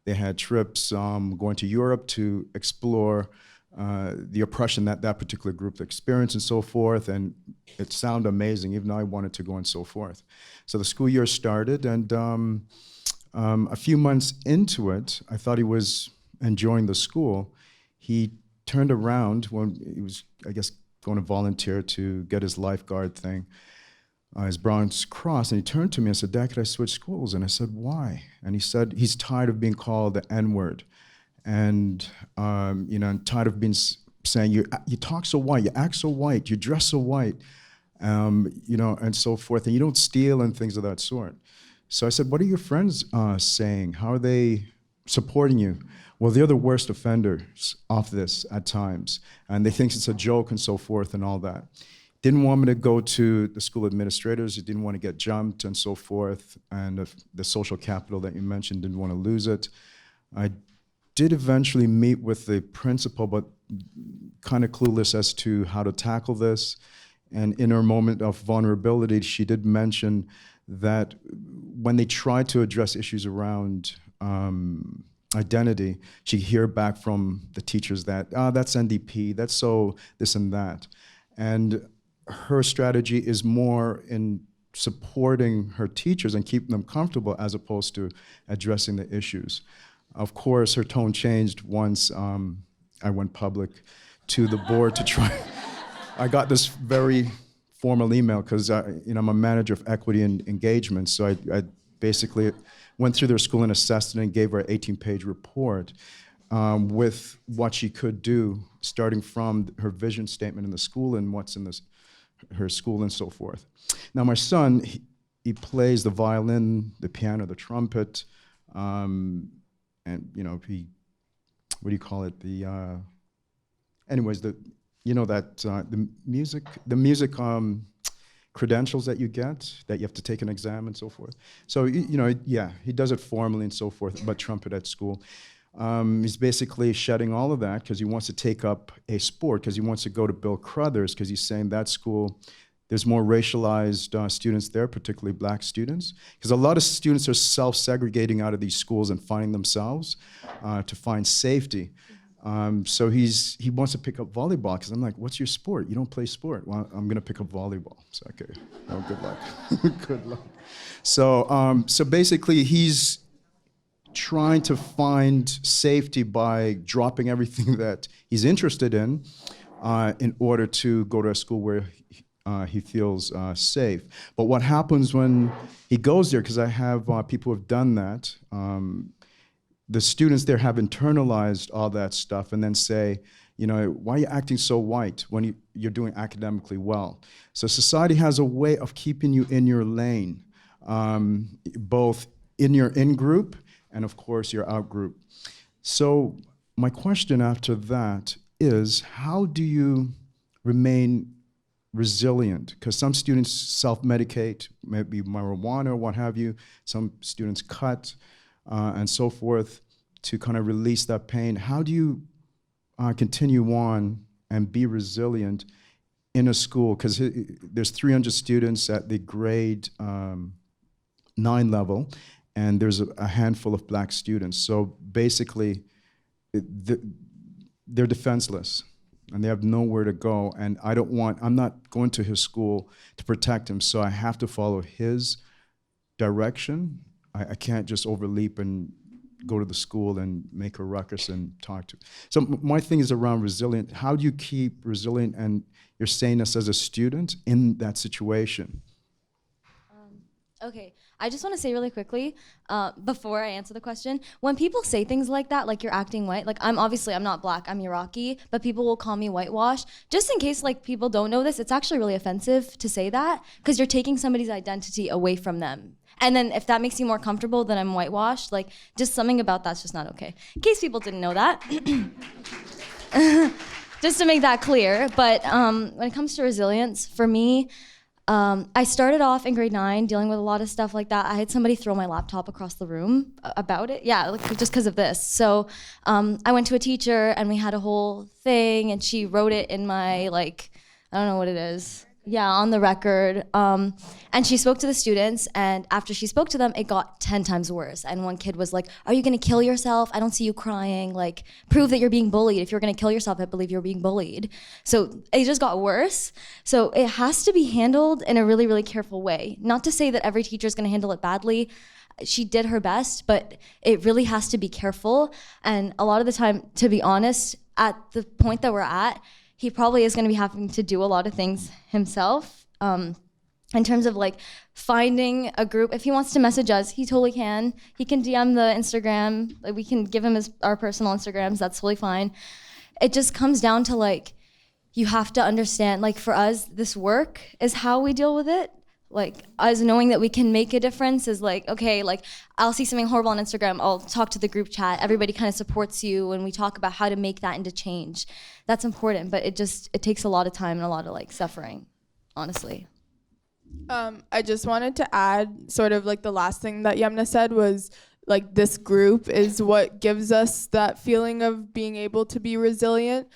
They had trips going to Europe to explore the oppression that that particular group experienced and so forth, and it sounded amazing, even though I wanted to go and so forth. So the school year started, and a few months into it, I thought he was enjoying the school. He turned around when he was, I guess, going to volunteer to get his lifeguard thing, his Bronze Cross, and he turned to me and said, "Dad, could I switch schools?" And I said, "Why?" And he said he's tired of being called the N-word, and and tired of being saying, you talk so white, you act so white, you dress so white, and so forth, and you don't steal and things of that sort. So I said, "What are your friends saying? How are they supporting you?" well, they're the worst offenders of this at times, and they think it's a joke and so forth and all that. Didn't want me to go to the school administrators, he didn't want to get jumped and so forth, and the social capital that you mentioned, didn't want to lose it. I did eventually meet with the principal, but kind of clueless as to how to tackle this. And in her moment of vulnerability, she did mention that when they tried to address issues around identity, she'd hear back from the teachers that, that's NDP, that's so this and that. And her strategy is more in supporting her teachers and keeping them comfortable as opposed to addressing the issues. Of course, her tone changed once I went public to the board to try. I got this very formal email because I'm a manager of equity and engagement, so I basically went through their school and assessed it and gave her an 18-page report with what she could do, starting from her vision statement in the school and what's in her school and so forth. Now, my son, he plays the violin, the piano, the trumpet, and he, what do you call it? Anyways, the music credentials that you get, that you have to take an exam and so forth. So, yeah, he does it formally and so forth, but trumpet at school. He's basically shedding all of that because he wants to take up a sport, because he wants to go to Bill Crothers, because he's saying that school, there's more racialized students there, particularly black students, because a lot of students are self-segregating out of these schools and finding themselves to find safety. So he wants to pick up volleyball, because I'm like, what's your sport? You don't play sport. Well, I'm going to pick up volleyball. So, okay, well, good luck. Good luck. So basically, he's trying to find safety by dropping everything that he's interested in order to go to a school where he feels safe. But what happens when he goes there, because I have people who have done that, the students there have internalized all that stuff and then say, why are you acting so white when you're doing academically well? So society has a way of keeping you in your lane, both in your in-group and of course your out-group. So my question after that is, how do you remain resilient? Because some students self-medicate, maybe marijuana or what have you. Some students cut and so forth to kind of release that pain. How do you continue on and be resilient in a school? Because there's 300 students at the grade 9 level, and there's a handful of black students. So basically, they're defenseless, and they have nowhere to go. And I'm not going to his school to protect him, so I have to follow his direction. I can't just overleap and go to the school and make a ruckus and talk to. So my thing is around resilient. How do you keep resilient and your saneness as a student in that situation? Okay, I just want to say really quickly, before I answer the question, when people say things like that, like you're acting white, like I'm not black, I'm Iraqi, but people will call me whitewashed. Just in case like people don't know this, it's actually really offensive to say that, because you're taking somebody's identity away from them. And then if that makes you more comfortable that I'm whitewashed, like just something about that's just not okay. In case people didn't know that. Just to make that clear. But when it comes to resilience, for me, I started off in grade 9 dealing with a lot of stuff like that. I had somebody throw my laptop across the room about it. Yeah, like, just because of this. So I went to a teacher and we had a whole thing, and she wrote it in my, I don't know what it is. Yeah, on the record. And she spoke to the students, and after she spoke to them, it got 10 times worse. And one kid was like, are you gonna kill yourself? I don't see you crying. Like, prove that you're being bullied. If you're gonna kill yourself, I believe you're being bullied. So it just got worse. So it has to be handled in a really, really careful way. Not to say that every teacher is gonna handle it badly. She did her best, but it really has to be careful. And a lot of the time, to be honest, at the point that we're at, he probably is going to be having to do a lot of things himself in terms of like finding a group. If he wants to message us, he totally can. He can DM the Instagram. Like, we can give him our personal Instagrams. That's totally fine. It just comes down to like, you have to understand, like for us, this work is how we deal with it. like us knowing that we can make a difference is like, okay, like I'll see something horrible on Instagram, I'll talk to the group chat, everybody kind of supports you and we talk about how to make that into change. That's important, but it takes a lot of time and a lot of like suffering, honestly. I just wanted to add sort of like the last thing that Yemna said was like this group is what gives us that feeling of being able to be resilient.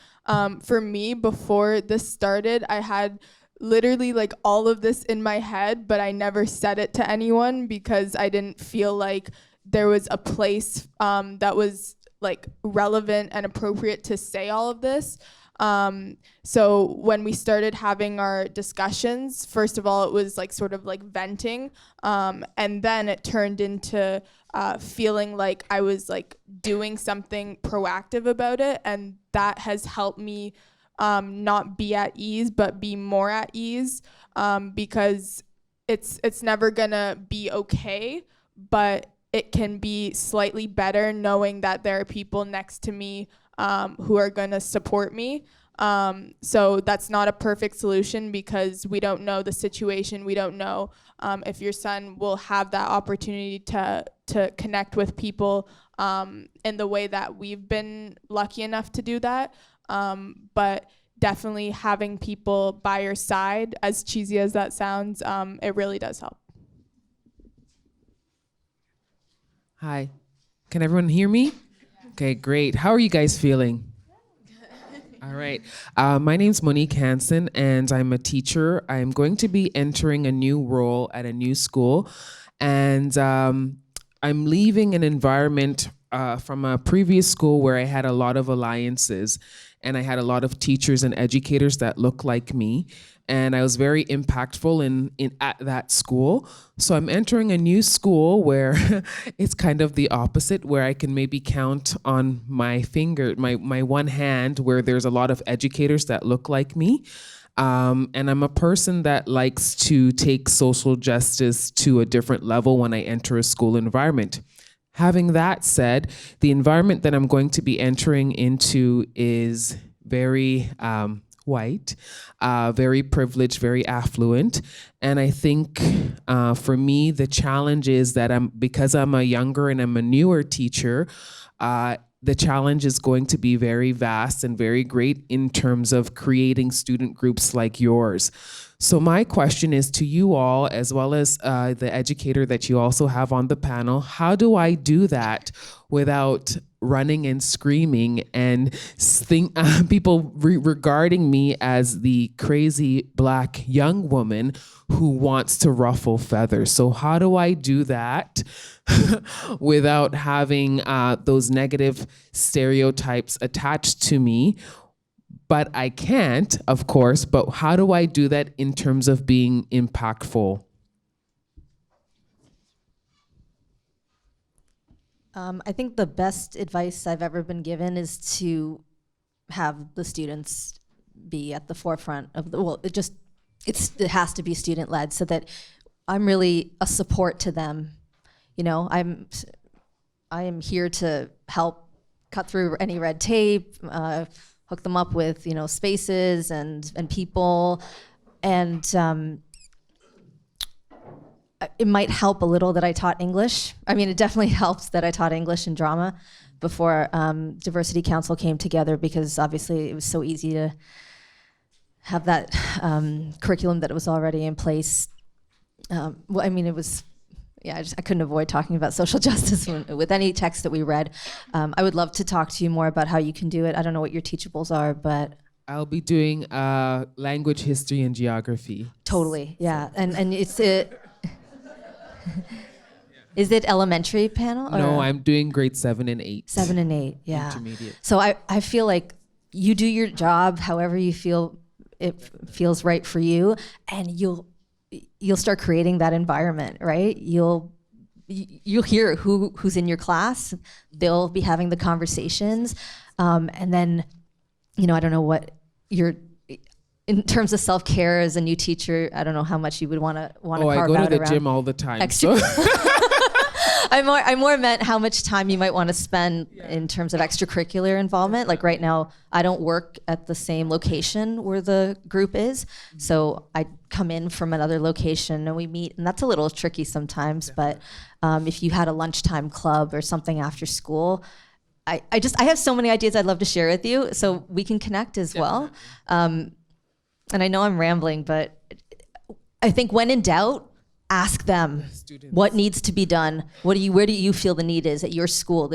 For me, before this started, I had literally like all of this in my head, but I never said it to anyone because I didn't feel like there was a place that was like relevant and appropriate to say all of this. So when we started having our discussions, first of all, it was like sort of like venting, and then it turned into feeling like I was like doing something proactive about it, and that has helped me not be at ease, but be more at ease, because it's never gonna be okay, but it can be slightly better knowing that there are people next to me who are gonna support me. So that's not a perfect solution because we don't know the situation. We don't know if your son will have that opportunity to connect with people in the way that we've been lucky enough to do that. But definitely having people by your side, as cheesy as that sounds, it really does help. Hi, can everyone hear me? Okay, great. How are you guys feeling? All right. My name's Monique Hansen, and I'm a teacher. I'm going to be entering a new role at a new school, and I'm leaving an environment from a previous school where I had a lot of alliances, and I had a lot of teachers and educators that look like me, and I was very impactful at that school. So I'm entering a new school where it's kind of the opposite, where I can maybe count on my one hand, where there's a lot of educators that look like me. And I'm a person that likes to take social justice to a different level when I enter a school environment. Having that said, the environment that I'm going to be entering into is very white, very privileged, very affluent. And I think for me, the challenge is that because I'm a younger and I'm a newer teacher, the challenge is going to be very vast and very great in terms of creating student groups like yours. So my question is to you all, as well as the educator that you also have on the panel, how do I do that without running and screaming and people regarding me as the crazy Black young woman who wants to ruffle feathers? So how do I do that without having those negative stereotypes attached to me? But I can't, of course, but how do I do that in terms of being impactful? I think the best advice I've ever been given is to have the students be at the forefront of it has to be student led, so that I'm really a support to them. You know, I am here to help cut through any red tape, hook them up with, spaces and people, and it might help a little that I taught English. I mean, it definitely helped that I taught English and drama before Diversity Council came together, because obviously it was so easy to have that curriculum that was already in place. Well, I mean, it was, I couldn't avoid talking about social justice with any text that we read. I would love to talk to you more about how you can do it. I don't know what your teachables are, but I'll be doing language, history, and geography. Totally, yeah. And it's is it elementary panel? No, I'm doing grade 7 and 8. 7 and 8, yeah. Intermediate. So I feel like you do your job however you feel it feels right for you, and you'll start creating that environment, right? You'll hear who's in your class. They'll be having the conversations, and then, I don't know what in terms of self-care as a new teacher, I don't know how much you would want to carve out around. I go to the gym all the time. Extra. I more meant how much time you might want to spend in terms of extracurricular involvement. Like right now, I don't work at the same location where the group is, so I come in from another location and we meet, and that's a little tricky sometimes. But if you had a lunchtime club or something after school, I have so many ideas I'd love to share with you, so we can connect as well. And I know I'm rambling, but I think when in doubt, ask them what needs to be done. Where do you feel the need is at your school?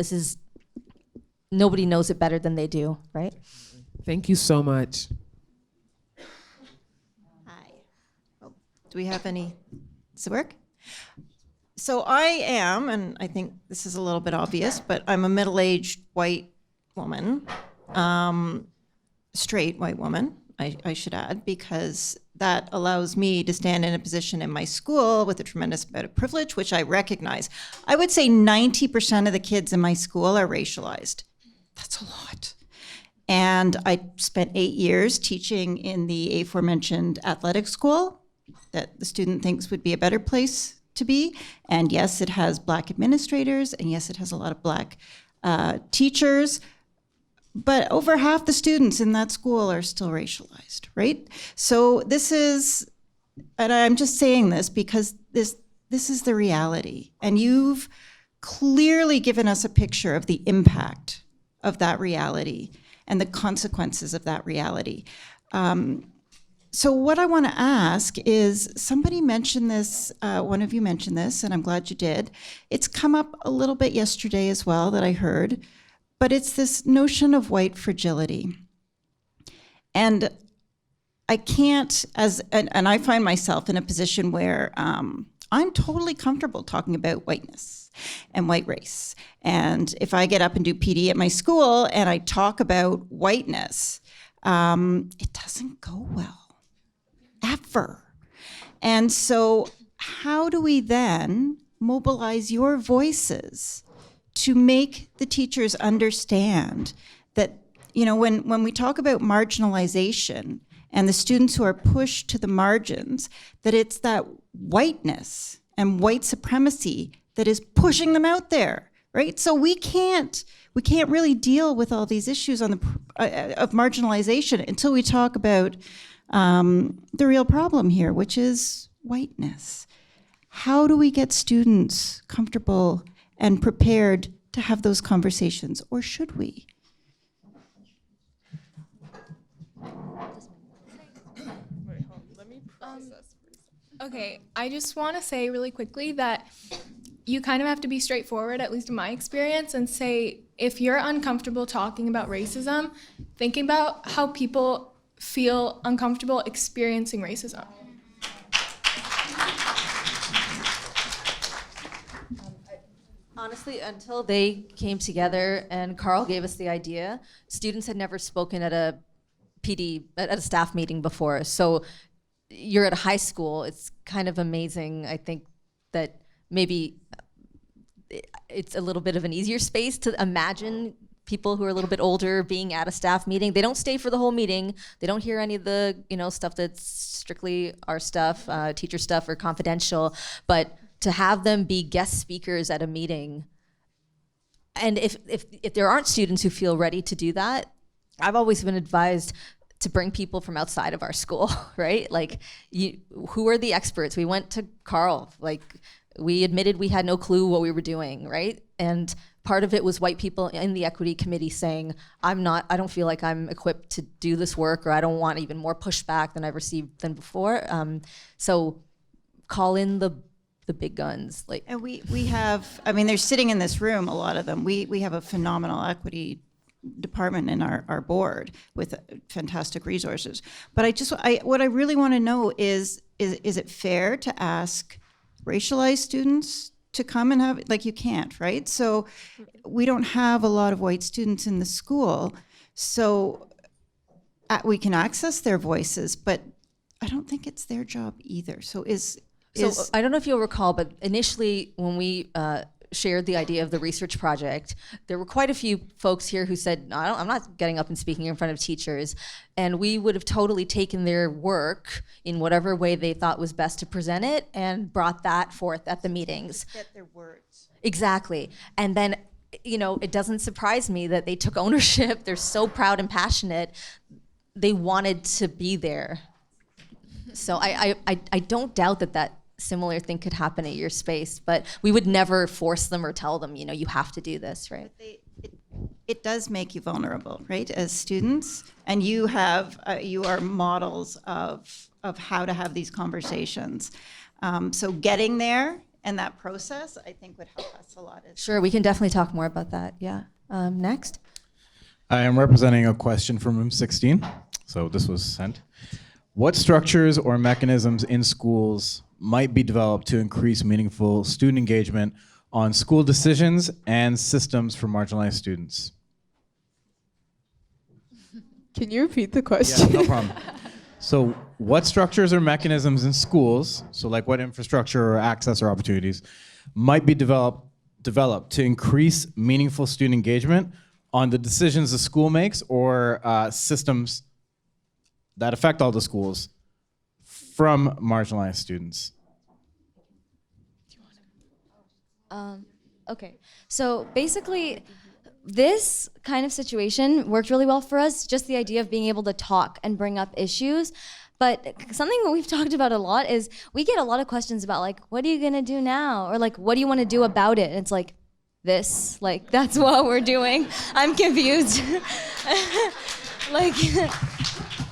Nobody knows it better than they do, right? Thank you so much. Hi. Oh, do we have any? Does it work? So I am, and I think this is a little bit obvious, but I'm a middle-aged white woman, straight white woman, I should add, because that allows me to stand in a position in my school with a tremendous amount of privilege, which I recognize. I would say 90% of the kids in my school are racialized. That's a lot. And I spent 8 years teaching in the aforementioned athletic school that the student thinks would be a better place to be. And yes, it has Black administrators, and yes, it has a lot of Black teachers. But over half the students in that school are still racialized, right? So this is, and I'm just saying this because this is the reality. And you've clearly given us a picture of the impact of that reality and the consequences of that reality. So what I want to ask is, somebody mentioned this, one of you mentioned this, and I'm glad you did. It's come up a little bit yesterday as well that I heard. But it's this notion of white fragility. And I can't, and I find myself in a position where I'm totally comfortable talking about whiteness and white race. And if I get up and do PD at my school and I talk about whiteness, it doesn't go well, ever. And so how do we then mobilize your voices to make the teachers understand that, you know, when we talk about marginalization and the students who are pushed to the margins, that it's that whiteness and white supremacy that is pushing them out there, right? So we can't really deal with all these issues on of marginalization until we talk about the real problem here, which is whiteness. How do we get students comfortable and prepared to have those conversations, or should we? Okay, I just want to say really quickly that you kind of have to be straightforward, at least in my experience, and say, if you're uncomfortable talking about racism, thinking about how people feel uncomfortable experiencing racism. Honestly, until they came together and Carl gave us the idea, students had never spoken at a PD, at a staff meeting before. So you're at a high school. It's kind of amazing, I think, that maybe it's a little bit of an easier space to imagine people who are a little bit older being at a staff meeting. They don't stay for the whole meeting. They don't hear any of the stuff that's strictly our stuff, teacher stuff or confidential. But to have them be guest speakers at a meeting, and if there aren't students who feel ready to do that, I've always been advised to bring people from outside of our school, right? Like, who are the experts? We went to Carl, like, we admitted we had no clue what we were doing, right? And part of it was white people in the equity committee saying, I don't feel like I'm equipped to do this work, or I don't want even more pushback than I've received than before. So call in the big guns. Like, and we have, I mean, they're sitting in this room, a lot of them. We have a phenomenal equity department in our board with fantastic resources. But what I really want to know is it fair to ask racialized students to come and have, like, you can't, right? So we don't have a lot of white students in the school, so we can access their voices, but I don't think it's their job either. So I don't know if you'll recall, but initially when we shared the idea of the research project, there were quite a few folks here who said, no, I'm not getting up and speaking in front of teachers. And we would have totally taken their work in whatever way they thought was best to present it and brought that forth at the meetings. Get their words. Exactly. And then, it doesn't surprise me that they took ownership. They're so proud and passionate. They wanted to be there. So I don't doubt that similar thing could happen at your space, but we would never force them or tell them, you have to do this, right? It does make you vulnerable, right, as students, and you are models of how to have these conversations. So getting there and that process, I think, would help us a lot. Sure, we can definitely talk more about that. Yeah. Next. I am representing a question from room 16. So this was sent. What structures or mechanisms in schools might be developed to increase meaningful student engagement on school decisions and systems for marginalized students? Can you repeat the question? Yeah, no problem. So what structures or mechanisms in schools, so like what infrastructure or access or opportunities, might be developed to increase meaningful student engagement on the decisions the school makes or systems that affect all the schools from marginalized students? Okay, so basically, this kind of situation worked really well for us, just the idea of being able to talk and bring up issues. But something that we've talked about a lot is we get a lot of questions about, like, what are you gonna do now? Or like, what do you wanna do about it? And it's like, this, like, that's what we're doing. I'm confused. Like,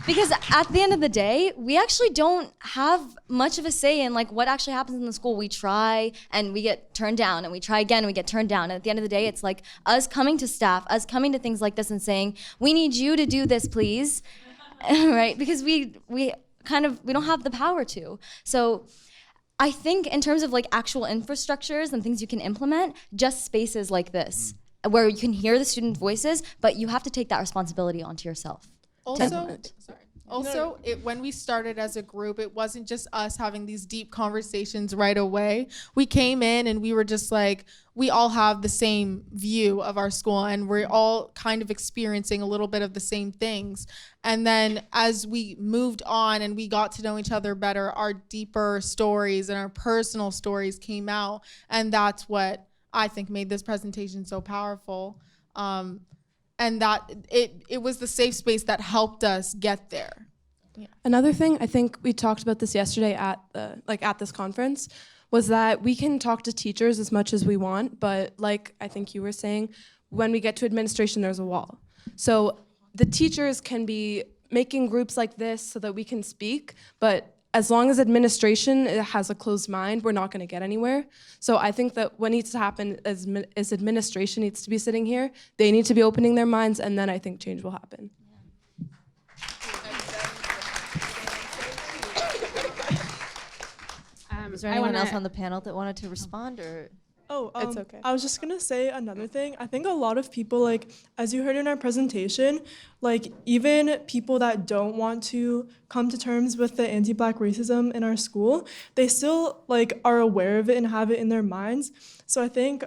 because at the end of the day, we actually don't have much of a say in like what actually happens in the school. We try and we get turned down, and we try again and we get turned down. And at the end of the day, it's like us coming to staff, us coming to things like this and saying, we need you to do this, please, right? Because we don't have the power to. So I think in terms of like actual infrastructures and things you can implement, just spaces like this, where you can hear the student voices, but you have to take that responsibility onto yourself. Also, when we started as a group, it wasn't just us having these deep conversations right away. We came in and we were just like, we all have the same view of our school and we're all kind of experiencing a little bit of the same things. And then as we moved on and we got to know each other better, our deeper stories and our personal stories came out. And that's what I think made this presentation so powerful. And that it was the safe space that helped us get there. Yeah. Another thing, I think we talked about this yesterday at this conference, was that we can talk to teachers as much as we want, but like I think you were saying, when we get to administration, there's a wall. So the teachers can be making groups like this so that we can speak, but as long as administration has a closed mind, we're not going to get anywhere. So I think that what needs to happen is administration needs to be sitting here. They need to be opening their minds, and then I think change will happen. Is there anyone else on the panel that wanted to respond, or? It's okay. I was just gonna say another thing. I think a lot of people, like, as you heard in our presentation, like, even people that don't want to come to terms with the anti-Black racism in our school, they still, like, are aware of it and have it in their minds. So I think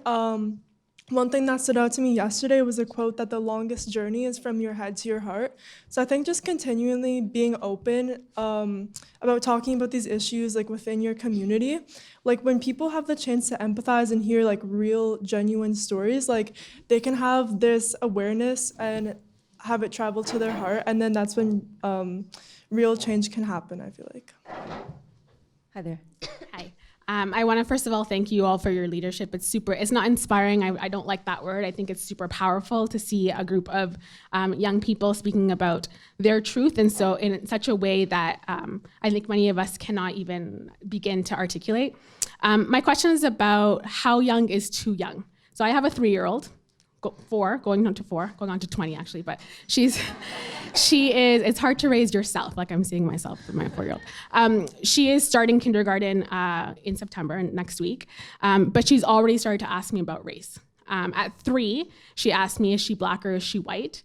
one thing that stood out to me yesterday was a quote that the longest journey is from your head to your heart. So I think just continually being open about talking about these issues, like, within your community. Like, when people have the chance to empathize and hear, like, real, genuine stories, like, they can have this awareness and have it travel to their heart, and then that's when real change can happen, I feel like. Hi there. Hi. I want to first of all thank you all for your leadership. It's not inspiring. I don't like that word. I think it's super powerful to see a group of young people speaking about their truth, and so in such a way that I think many of us cannot even begin to articulate. My question is about how young is too young. So I have a 3-year-old, 4, going on to 20 actually, but she is, it's hard to raise yourself, like I'm seeing myself for my 4-year-old. She is starting kindergarten in September, next week, but she's already started to ask me about race. At 3, she asked me, is she Black or is she white?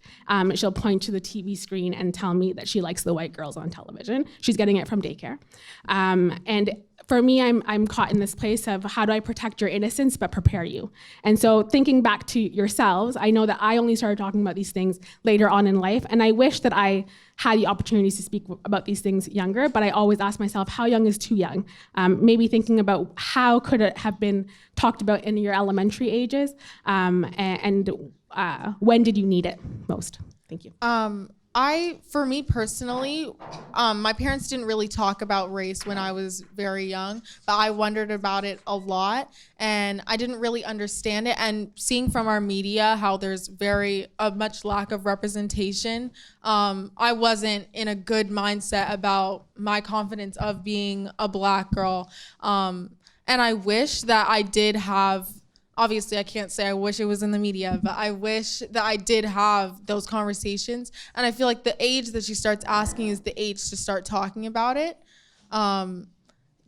She'll point to the TV screen and tell me that she likes the white girls on television. She's getting it from daycare. And for me, I'm caught in this place of how do I protect your innocence but prepare you? And so thinking back to yourselves, I know that I only started talking about these things later on in life, and I wish that I had the opportunities to speak about these things younger, but I always ask myself, how young is too young? Maybe thinking about how could it have been talked about in your elementary ages, and when did you need it most? Thank you. For me personally, my parents didn't really talk about race when I was very young, but I wondered about it a lot, and I didn't really understand it. And seeing from our media how there's a much lack of representation, I wasn't in a good mindset about my confidence of being a Black girl. And I wish that I did have. Obviously, I can't say I wish it was in the media, but I wish that I did have those conversations. And I feel like the age that she starts asking is the age to start talking about it,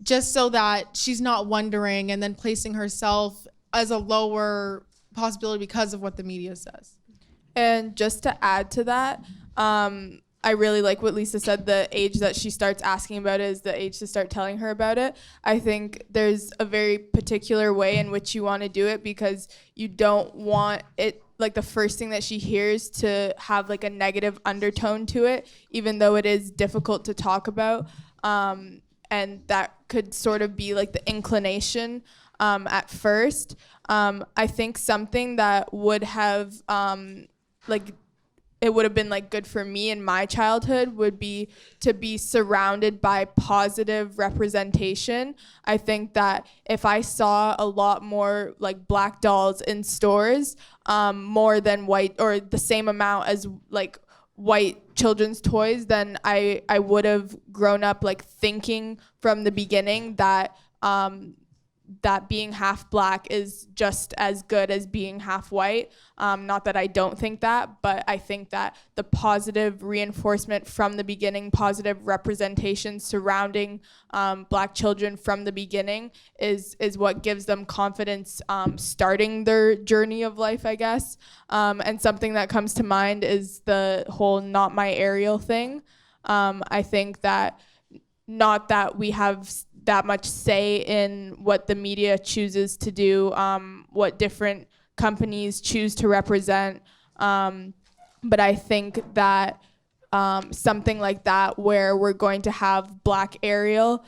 just so that she's not wondering and then placing herself as a lower possibility because of what the media says. And just to add to that, I really like what Lisa said, the age that she starts asking about it is the age to start telling her about it. I think there's a very particular way in which you want to do it, because you don't want it, like the first thing that she hears, to have like a negative undertone to it, even though it is difficult to talk about. And that could sort of be like the inclination at first. I think something that would have it would have been like good for me in my childhood would be to be surrounded by positive representation. I think that if I saw a lot more like Black dolls in stores, more than white, or the same amount as like white children's toys, then I would have grown up like thinking from the beginning that that being half Black is just as good as being half white. Not that I don't think that, but I think that the positive reinforcement from the beginning, positive representation surrounding Black children from the beginning is what gives them confidence starting their journey of life, I guess. And something that comes to mind is the whole "not my Ariel" thing. I think that not that we have that much say in what the media chooses to do, what different companies choose to represent. But I think that something like that, where we're going to have Black Ariel,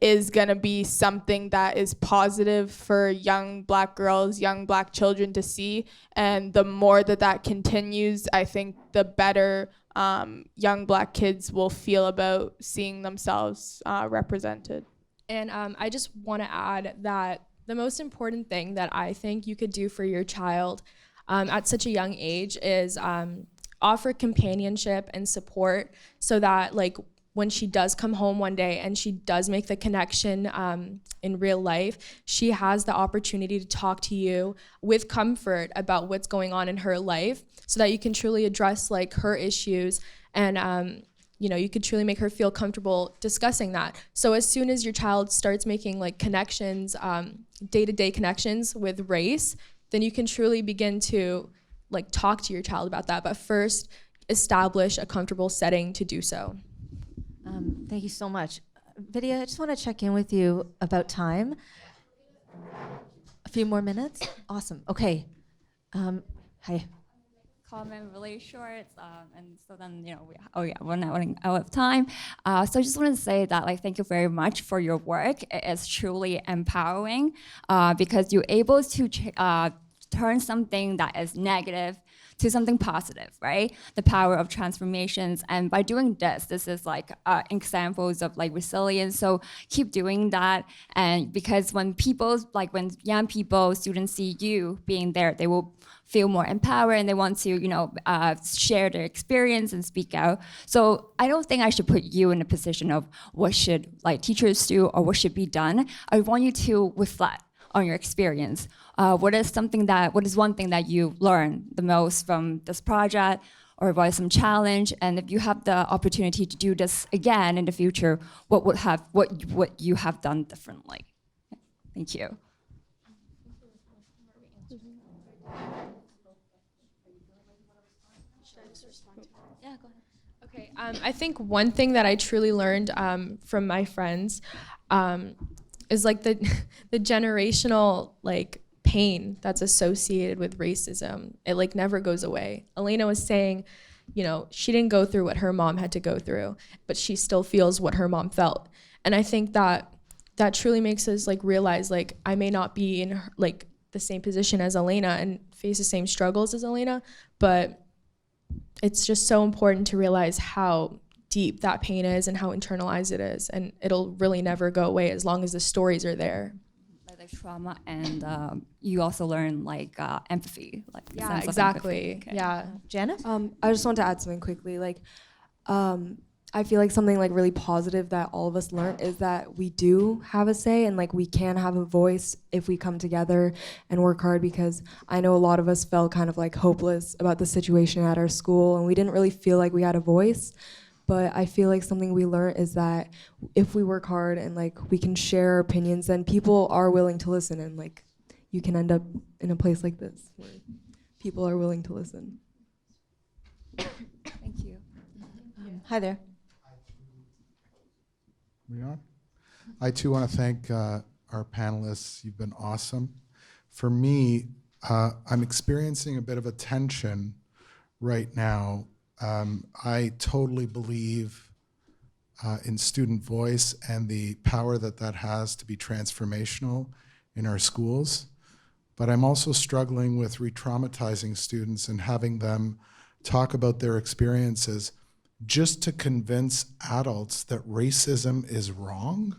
is going to be something that is positive for young Black girls, young Black children to see. And the more that continues, I think the better young Black kids will feel about seeing themselves represented. And I just want to add that the most important thing that I think you could do for your child at such a young age is offer companionship and support, so that like when she does come home one day and she does make the connection in real life, she has the opportunity to talk to you with comfort about what's going on in her life, so that you can truly address like her issues, and you could truly make her feel comfortable discussing that. So as soon as your child starts making like connections, day-to-day connections with race, then you can truly begin to like talk to your child about that. But first, establish a comfortable setting to do so. Thank you so much. Vidya, I just want to check in with you about time. A few more minutes? Awesome. Okay. Hi. Comment really short, and so then we're not running out of time. So I just want to say that thank you very much for your work. It is truly empowering because you're able to turn something that is negative to something positive, right? The power of transformations. And by doing this is examples of resilience. So keep doing that. And because when when young people, students see you being there, they will feel more empowered and they want to, share their experience and speak out. So I don't think I should put you in a position of what should teachers do or what should be done. I want you to reflect on your experience. What is one thing that you learned the most from this project, or what is some challenge? And if you have the opportunity to do this again in the future, what you have done differently? Thank you. Okay, I think one thing that I truly learned from my friends is like the the generational like pain that's associated with racism. It like never goes away. Elena was saying, you know, she didn't go through what her mom had to go through, but she still feels what her mom felt. And I think that that truly makes us like realize like I may not be in like the same position as Elena and face the same struggles as Elena, but it's just so important to realize how deep that pain is and how internalized it is, and it'll really never go away as long as the stories are there. Like trauma, and you also learn like empathy. Like Yeah, sense of exactly. empathy. Okay. Yeah. Janice? I just want to add something quickly. Like, I feel like something like really positive that all of us learned is that we do have a say, and like we can have a voice if we come together and work hard, because I know a lot of us felt kind of like hopeless about the situation at our school, and we didn't really feel like we had a voice. But I feel like something we learned is that if we work hard and like we can share our opinions, then people are willing to listen, and like you can end up in a place like this where people are willing to listen. Thank you. Hi there. We on? I too want to thank our panelists. You've been awesome. For me, I'm experiencing a bit of a tension right now. I totally believe in student voice and the power that that has to be transformational in our schools. But I'm also struggling with re-traumatizing students and having them talk about their experiences just to convince adults that racism is wrong?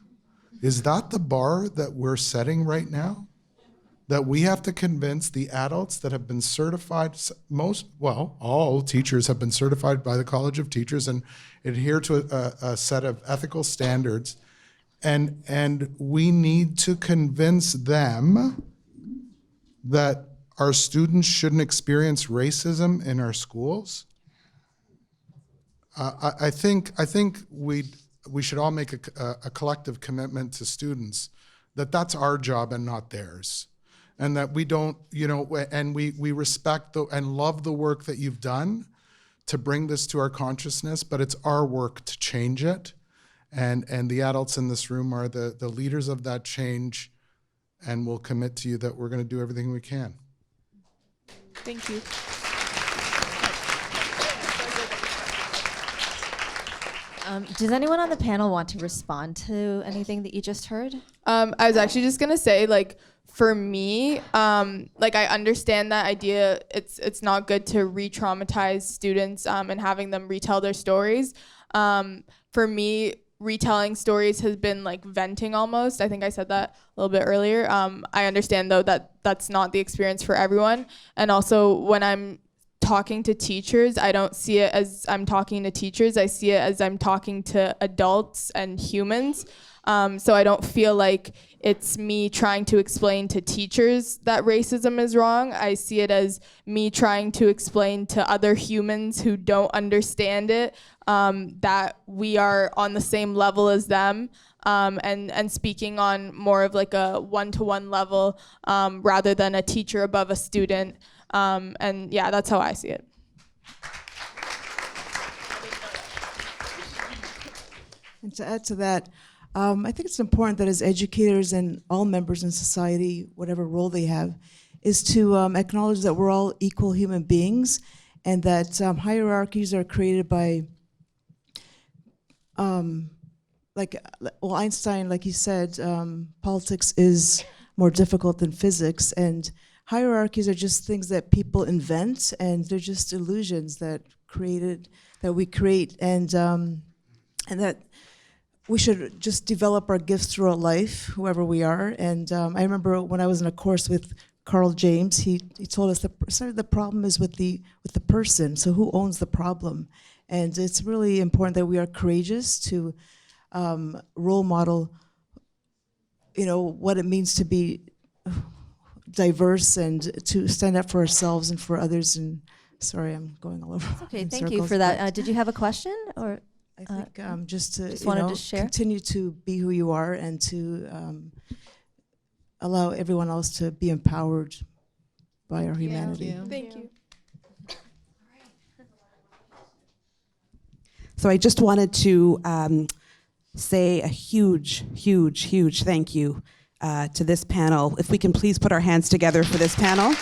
Is that the bar that we're setting right now? That we have to convince the adults that have been certified, all teachers have been certified by the College of Teachers and adhere to a set of ethical standards, and we need to convince them that our students shouldn't experience racism in our schools? I think we should all make a collective commitment to students that that's our job and not theirs, and that we don't, and we respect and love the work that you've done to bring this to our consciousness, but it's our work to change it, and the adults in this room are the leaders of that change, and we'll commit to you that we're going to do everything we can. Thank you. Does anyone on the panel want to respond to anything that you just heard? I was actually just gonna say, like, for me, like, I understand that idea. It's not good to re-traumatize students and having them retell their stories. For me, retelling stories has been like venting almost. I think I said that a little bit earlier. I understand though that that's not the experience for everyone. And also when I'm talking to teachers, I don't see it as I'm talking to teachers. I see it as I'm talking to adults and humans. So I don't feel like it's me trying to explain to teachers that racism is wrong. I see it as me trying to explain to other humans who don't understand it that we are on the same level as them, and speaking on more of like a one-to-one level rather than a teacher above a student. And yeah, that's how I see it. And to add to that, I think it's important that as educators and all members in society, whatever role they have, is to acknowledge that we're all equal human beings, and that hierarchies are created by, Einstein, like he said, politics is more difficult than physics, and hierarchies are just things that people invent, and they're just illusions that we create, and that we should just develop our gifts throughout life, whoever we are. And I remember when I was in a course with Carl James, he told us the problem is with the person. So who owns the problem? And it's really important that we are courageous to role model, what it means to be diverse and to stand up for ourselves and for others. And sorry, I'm going all over. It's okay, thank you for that. Did you have a question, or? I think just to wanted to share. Continue to be who you are, and to allow everyone else to be empowered by our humanity. Thank you. So I just wanted to say a huge, huge, huge thank you to this panel. If we can please put our hands together for this panel.